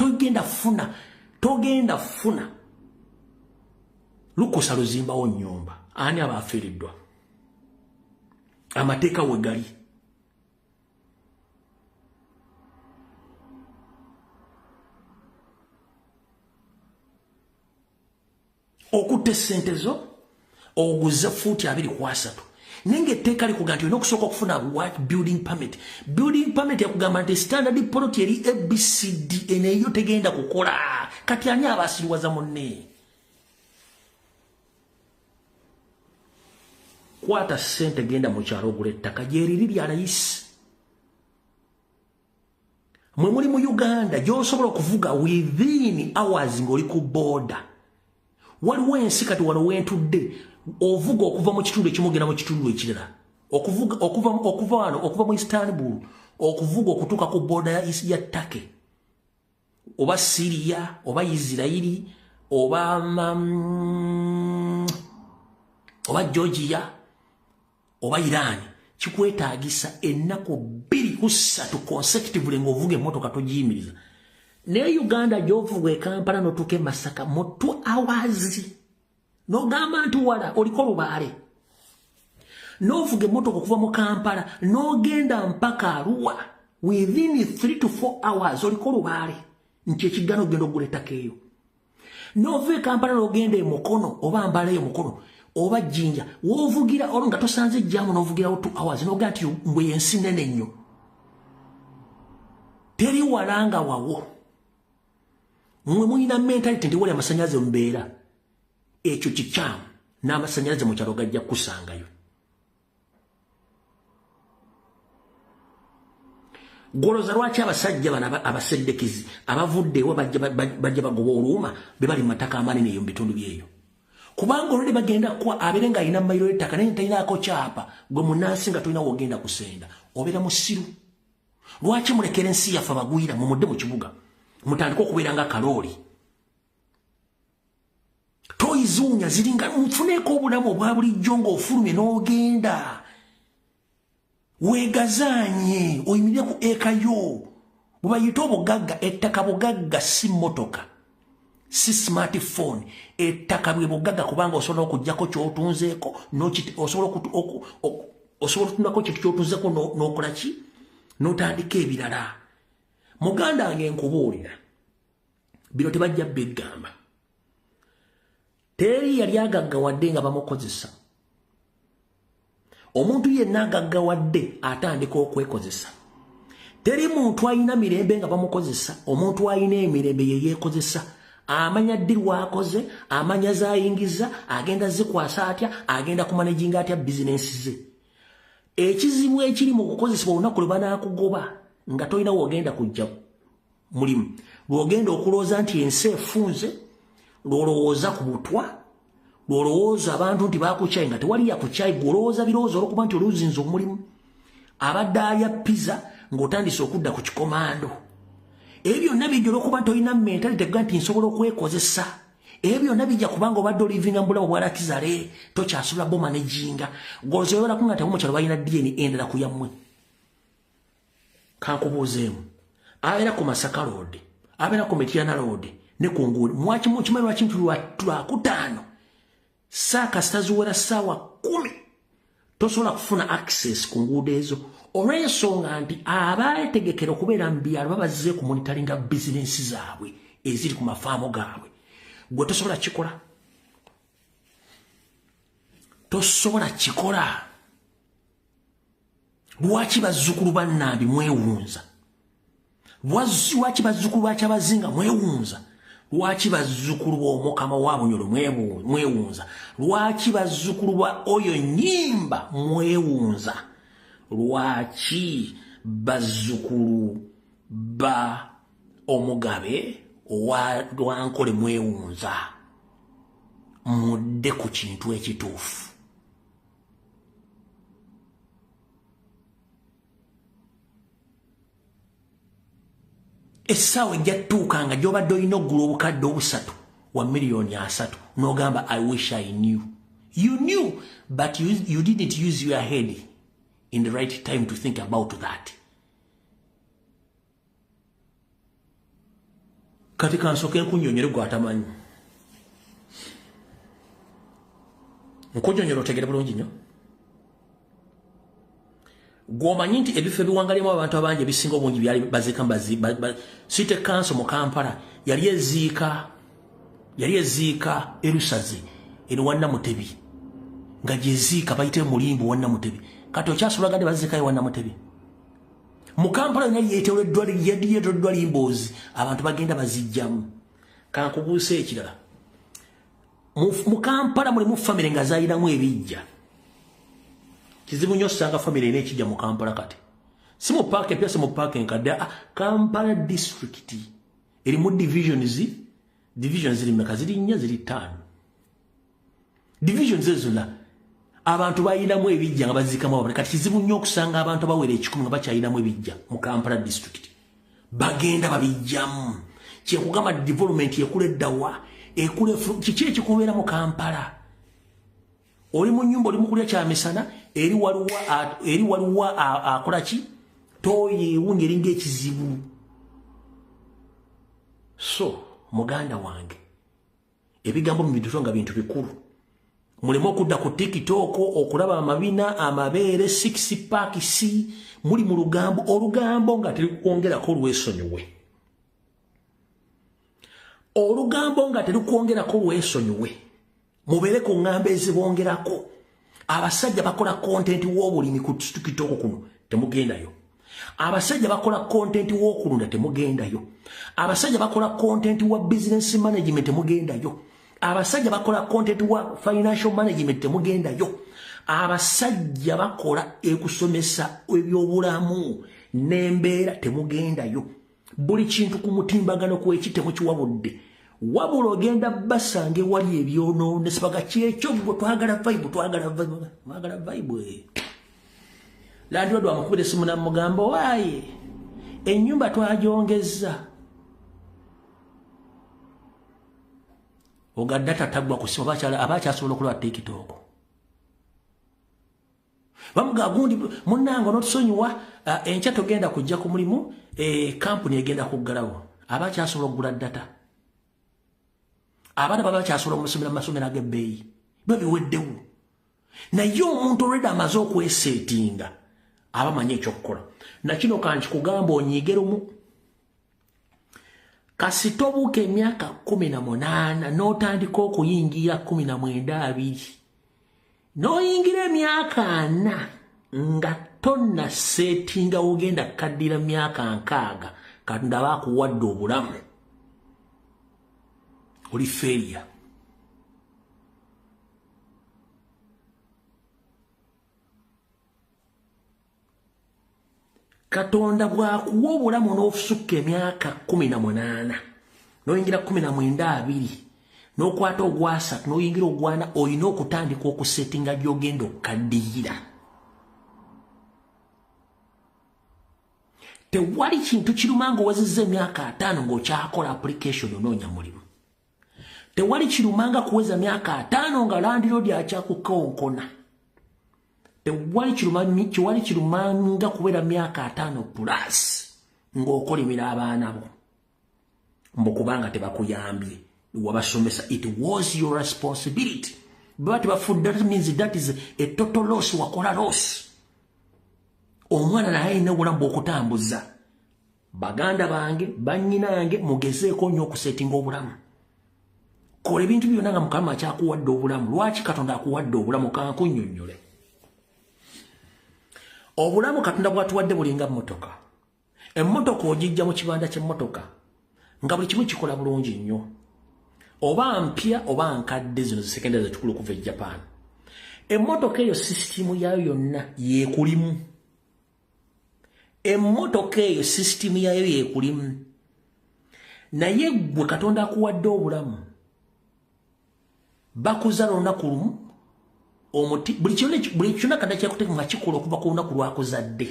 togenda funa lukusa luzimbawo nnyumba. Ani aba afiiriddwa? Amateeka wegali. Okutte ssente zo oguze fuuti 2.3 nenge etteeka likuga nti olina okusooka okufuna what building permit. Building permit yakugamba nti standard plot eri ABCD eneyo tegenda kukola. Kati ani abasiriwaza munne? Kwata ssente genda mu kyalo ogula ettaka gyeriri lya layisi. Mwe muli mu Uganda gy'osobola okuvuga within hours ng'oli ku border. Waliwo ensi kati wano wentudde ovuga okuva mu kitundu ekimu ogenda mu kitundu ekirala. Okuva mu Istanbul okuvuga okutuuka ku border ya Turkey oba Syria oba Israeli oba Georgia oba Iran kikwetaagisa ennaku 2-3 consecutively ng'ovuga emmotoka togiyimiriza. Ne Uganda gyovuga e Kampala notuuka e Masaka mu 2 hours. N'ogamba nti wala oliko Lubaale. N'ovuga emmotoka okuva mu Kampala n'ogenda mpaka Arua within 3 to 4 hours oliko Lubaale. Nti ekiggana ogenda ogula ettaka eyo. N'ova e Kampala n'ogenda e Mukono oba Mbala e Mukono oba Jinja w'ovugira olwo nga tosanze ejjaamu n'ovugirawo 2 hours n'ogamba nti mbwe yensi nnene nnyo. Teri walanga wawo. Mwe mulina mentality nti wali amasannyalaze mbeera. Ekyo kikyamu n'amasannyalaze mu kyalo gajja kusangayo. Goloza lwaki abasajja bano abaseddekizi abavuddeewo bajja bagoba oluuma be bali mu mataka amanene eyo mu bitundu byeyo. Kubanga olwedde bagenda kwa abeere ng'alina mayiro y'ettaka naye talinaako kyapa gwe munnansi nga tolina wogenda kusenda obeera musiru. Lwaki mulekera ensi yaffe abagwira mumudde mu kibuga mutandika okubeera nga kalooli? Toyizuunya ziringa nfuneeko obulamu obwa bulijjo ng'ofulumye n'ogenda. Weegazaanye oyimirire ku eka yo. Bwe bayita obugagga, ettaka bugagga si mmotoka si smartphone. Ettaka bwe bugagga kubanga osobola okuggyako ky'otunzeeko osobola otunako kintu ky'otunzeeko n'okola ki n'otandika ebirala. Muganda wange nkubuulira bino tebajja biggamba. Teri yali agaggawadde nga bamukozesa. Omuntu yenna agaggawadde atandika okwekozesa. Teri muntu alina mirembe nga bamukozesa. Omuntu alina emirembe ye yeekozesa. Amanya ddi lwakoze, amanya zayingiza, agenda zikwasa atya, agenda kumanaginga atya bizinensi ze. Ekizibu ekiri mu kukozesebwa olunaku lwe banaakugoba nga tolina wogenda kujja mulimu. Lwogenda okulowooza nti ensi efunze, lwolowooza ku butwa, lwolowooza abantu nti baakukyayi nga tewali yakukyayi, gwolowooza birowoozo olwokuba nti oluzinza omulimu. Abadde alya pizza ng'otandise okudda ku kikomando. Ebyo byonna bijja olwokuba nti olina mentality ega nti nsobola okwekozesa. Ebyo byonna bijja kubanga obadde olivinga mu bulamu bwa lakizale tokyasobola bomanaginga. Gwolowooza webalako nga tebo mu kyalo balina DNA endala ku yammwe. Kankubuuzeemu. Abeera ku Masaka Road, abeera ku Mityana Road ne ku Nguuli. Mukimanyi lwaki nti lwakutaano saaka zitaziwera ssaawa 10 tosobola kufuna access ku nguudo ezo olw'ensonga nti abaetegekera okubeera mu byalo babazze ku monitoringa bizinensi zaabwe eziri ku mafaamu gaabwe. Gwe tosobola kikola. Tosobola kikola. Lwaki bazzukulu bannambi mwewunza? Lwaki bazzukulu bakyabazinga mwewunza? Lwaki bazzukulu b'omukama wa Bunyoro mwewunza? Lwaki bazzukulu bwa oyo Nnyimba mwewunza? Lwaki bazzukulu ba Omugabe owa Nkole mwewunza? Mudde ku kintu ekituufu. Essaawa ejjatuuka nga gy'obadde olina oggula obukadde 3 wa miliyoni 3 n'ogamba I wish I knew. You knew, but you didn't use your head in the right time to think about that. Kati kansooke nkunyonyere gwe atamanyi. Nkunyonyere otegere bulungi nnyo. Gwomanyi nti ebifo ebiwangalimu abantu abangi ebisinga obungi byali baziika City Council mu Kampala yali eziika Erusaze eri wanna Mutebi nga gyeziika bayite Mulimbu wanna Mutebi kati okyasobola gade baziikayo wanna Mutebi mu Kampala yonna yeetooloddwa limboozi abantu bagenda bazijjamu kankubuuse ekirala mu Kampala mulimu famire nga zaayinamu ebijja kizibu nnyo osanga famire ena ekijja mu Kampala kati si mu paaka empya si mu paaka enkadde Kampala district erimu divisions ziri mmeka ziri 4 ziri 5 divisions ezonna abantu bayinamu ebijja nga baziikamu ababone kati kizibu nnyo okusanga abantu bawera 10 nga bakyayinamu ebijja mu Kampala district bagenda babijjamu kyekugamba development ekula eddawa ekule kiki ekikubeera mu Kampala oli mu nnyumba oli mukulya kyamisana eri waliwo akola ki toyeewu ngeri ng'ekizibu so muganda wange ebigambo mu biduto nga bintu bikulu mulimo okudda ku TikTok okulaba amabina amabeere 6 pack C muli mu olugambo nga terikukwongerako lwesonyiwe mubeere ku ŋŋamba ezibongerako abasajja bakola content w'obulimi ku TikTok kuno temugendayo abasajja bakola content w'okulunda temugendayo abasajja bakola content wa business management temugendayo abasajja bakola content wa financial management temugendayo abasajja bakola ekusomesa ebyobulamu n'embeera temugendayo buli kintu ku mutimbagano kweki temukiwabudde wabula ogenda basange wali ebyonoone sibaga kyekyo gwe twagala vibe landlord wamukubira essimu namugamba waaye ennyumba twagyongeza ogadde tatagwa ku simu abakyasobola okulaba TikTok bamuga gundi munnange onotusonyiwa enkya togenda kujja ku mulimu kampuni egenda kuggalawo abakyasobola okugula data abaana babakyasobola omusomera mu masomero ag'ebbeeyi byo biweddewo naye omuntu olwedde amaze okweseetinga abamanyi ekyokukola nakino kankikugamba onyiige lumu kasita obuuka emyaka 18 n'otandika okuyingira 19 n'oyingira emyaka 4 nga tonna seetinga ogenda kaddira myaka 6 katonda baakuwadde obulamu oli failure katonda bwakuwa obulamu n'okusukka emyaka 18 n'oyingira 19 n'okwata ogwasatu n'oyingira ogwana olina okutandika okusetinga gy'ogenda okukaddiira tewali kintu kiruma ng'owezezza emyaka 5 ng'okyakola application onoonya mulimu tewali kirumanga kuweza myaka 5 nga landlord akyakukonkona tewali kirumanga kubeera myaka 5 plus ng'okolimira abaana bo mbukubanga tebakuyambye wabasomesa it was your responsibility but that means that is a total loss wakola loss omwana naye alina obulamu bw'okutambuza baganda bange bannyinange mugezeeko nnyo okusetinga obulamu kola ebintu byonna nga mukama akyakuwadde obulamu lwaki katonda akuwadde obulamu kankunnyonnyole obulamu katonda bwatuwadde bulinga mmotoka emmotoka ogijja mu kibanda ky'emmotoka nga buli kimu kikola bulungi nnyo oba mpya oba nkadde zino zisekenda zetukulu okuva e Japan emmotoka eyo sisitimu yayo yonna yeekulimu emmotoka eyo sisitimu yayo yeekulimu naye gwe katonda akuwadde obulamu bakuzala olunaku lumu omuti buli kyonna katonda kyakuteeka nga kikola okuva ku lunaku lwakuzadde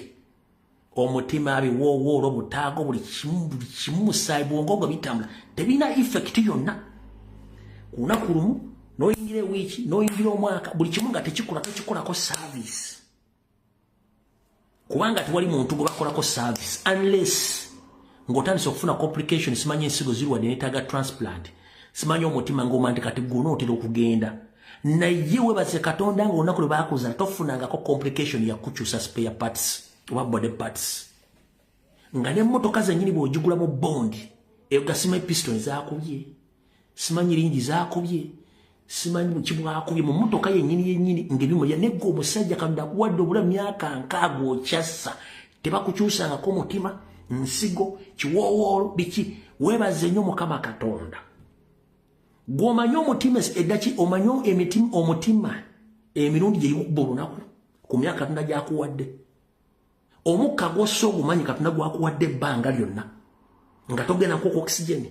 omutima biwoowo olw'obutaago buli kimu musaayi bwongo nga bitambula tebirina effect yonna ku lunaku lumu n'oyingira ewiiki n'oyingira omwaka buli kimu nga tekikolako service kubanga tewali muntu gwe bakolako service unless ng'otandise okufuna complication simanyi ensigo ziri wadde neetaaga transplant simanyi omutima ng'omandi kati guno otera okugenda naye webaze Katonda nga olunaku lwe baakuzala tofunangako complication ya kukyusa spare parts oba body parts nga n'emmotoka zennyini bw'ogigula mu bondi ega simanyi piston zaakubye simanyi lingi zaakubye simanyi kibwakubye mu mmotoka yennyini ng'ebimu yanegga omusajja Katonda akuwadde obulamu myaka nkaaga okyassa tebakukyusangako mutima nsigo kiwoowoolo biki webaze nnyo Mukama Katonda gw'omanyi omutima eddaki omanyi omutima emirundi gye gikuba olunaku ku myaka Katonda gy'akuwadde omukka gw'ossa ogumanyi Katonda gwakuwadde ebbanga lyonna nga togenda ku oxygen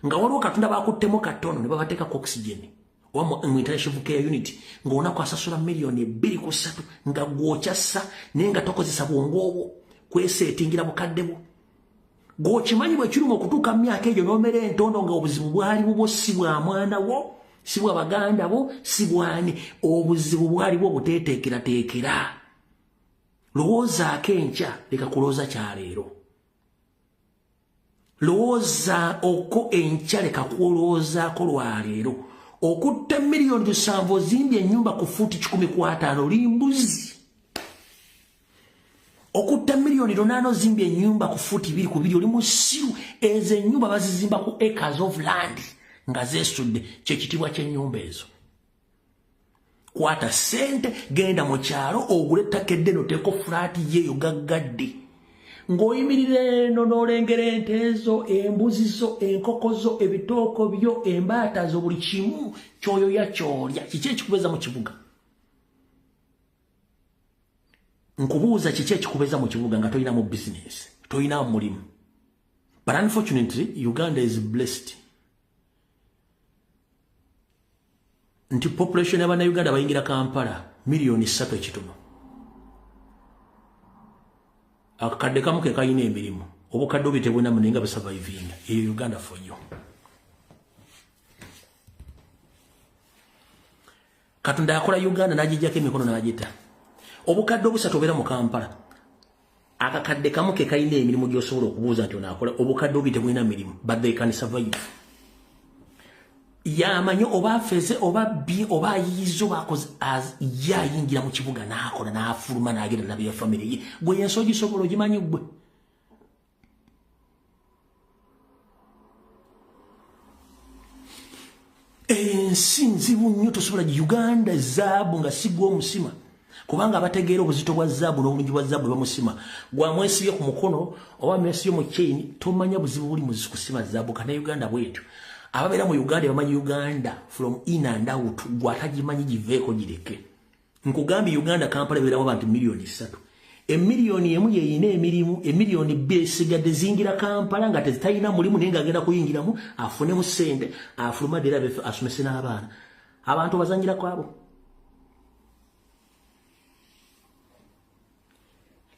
nga waliwo Katonda baakuttemu katono ne babateekako oxygen oba mu intensive care unit ng'olunaku asasula miliyoni 2.3 nga gw'okyassa naye nga tokozesa bwongo obwo kweseetingira bukadde bwo gw'okimanyi bwe kiruma okutuuka mu myaka egyo n'omera entondo nga obuzibu bwali bubwo si bwa mwana wo si bwa baganda bo si bwani obuzibu bwali bwo buteeteekerateekera lowoozaako enkya leka kulowooza kyaleero lowooza oko enkya leka kulowoozaako lwaleero okutta miliyoni 7 ozimbye ennyumba ku fuuti 15 limbuzi okutta miliyoni 8 ozimbye ennyumba ku fuuti 2 oli musiru ezo ennyumba bazizimba ku acres of land nga zeesudde kyekitibwa ky'ennyumba ezo kwata sente genda mu kyalo ogule ettaka eddene oteeko fulaati yeeyo gaggadde ng'oyimirira eno n'olengera ente ezo embuzi zo enkoko zo ebitooko byo embaata zo buli kimu kyoyoya kyolya kiki ekikubeeza mu kibuga nkubuuza kiki ekikubeeza mu kibuga nga tolinamu bizinesi tolinamu mulimu but unfortunately Uganda is blessed nti population y'Abannayuganda bayingira Kampala miliyoni 3 ekitono akakadde kamu ke kalina emirimu obukadde obyo tebulinamu naye nga busurvivinga eyo Uganda for you Katonda yakola Uganda n'agijjako emikono n'agita obukadde obusatu obeera mu Kampala akakadde kamu ke kalina emirimu gy'osobola okubuuza nti onaakola obukadde obyo tebulina mirimu but they can survive yamanyi oba afeze oba bbi oba ayiyiza oba akoze yayingira mu kibuga n'akola n'afuluma n'agenda nabya famire ye gwe yensi ogisobola ogimanyi gwe ensi nzibu nnyo tosobola Uganda zaabu nga si gwe omusima kubanga abategeera obuzito bwa zaabu n'obulungi bwa zaabu bamusima gwamwesibye ku mukono oba mwesibye mu chain tomanya buzibu buli mu kusima zaabu kana Uganda bwetu ababeera mu Uganda bamanyi Uganda from in and out gwatagimanyi giveeko gireke nkugambye Uganda Kampala beeramu abantu miliyoni 3 emiliyoni emu yeyina emirimu emiliyoni 2 esigadde zingira Kampala nga tezitalina mulimu naye ng'agenda kuyingiramu afunemu ssente afuluma ddeera befe asomese n'abaana abantu bazangira kwabo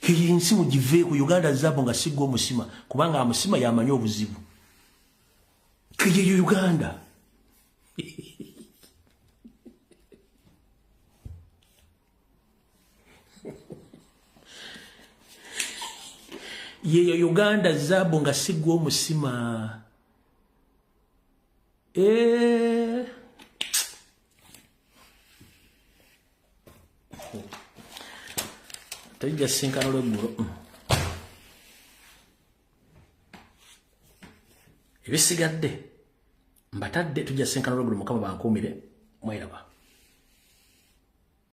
eyo ensi mugiveeko Uganda zaabu nga si gwe omusima kubanga amusima yamanyi obuzibu kiyo Uganda yeyo Uganda zaabu nga si gwe omusima tujja sinkana olweggulo ebisigadde mbatadde tujja sinkana olweggulo Mukama bankuumire mweraba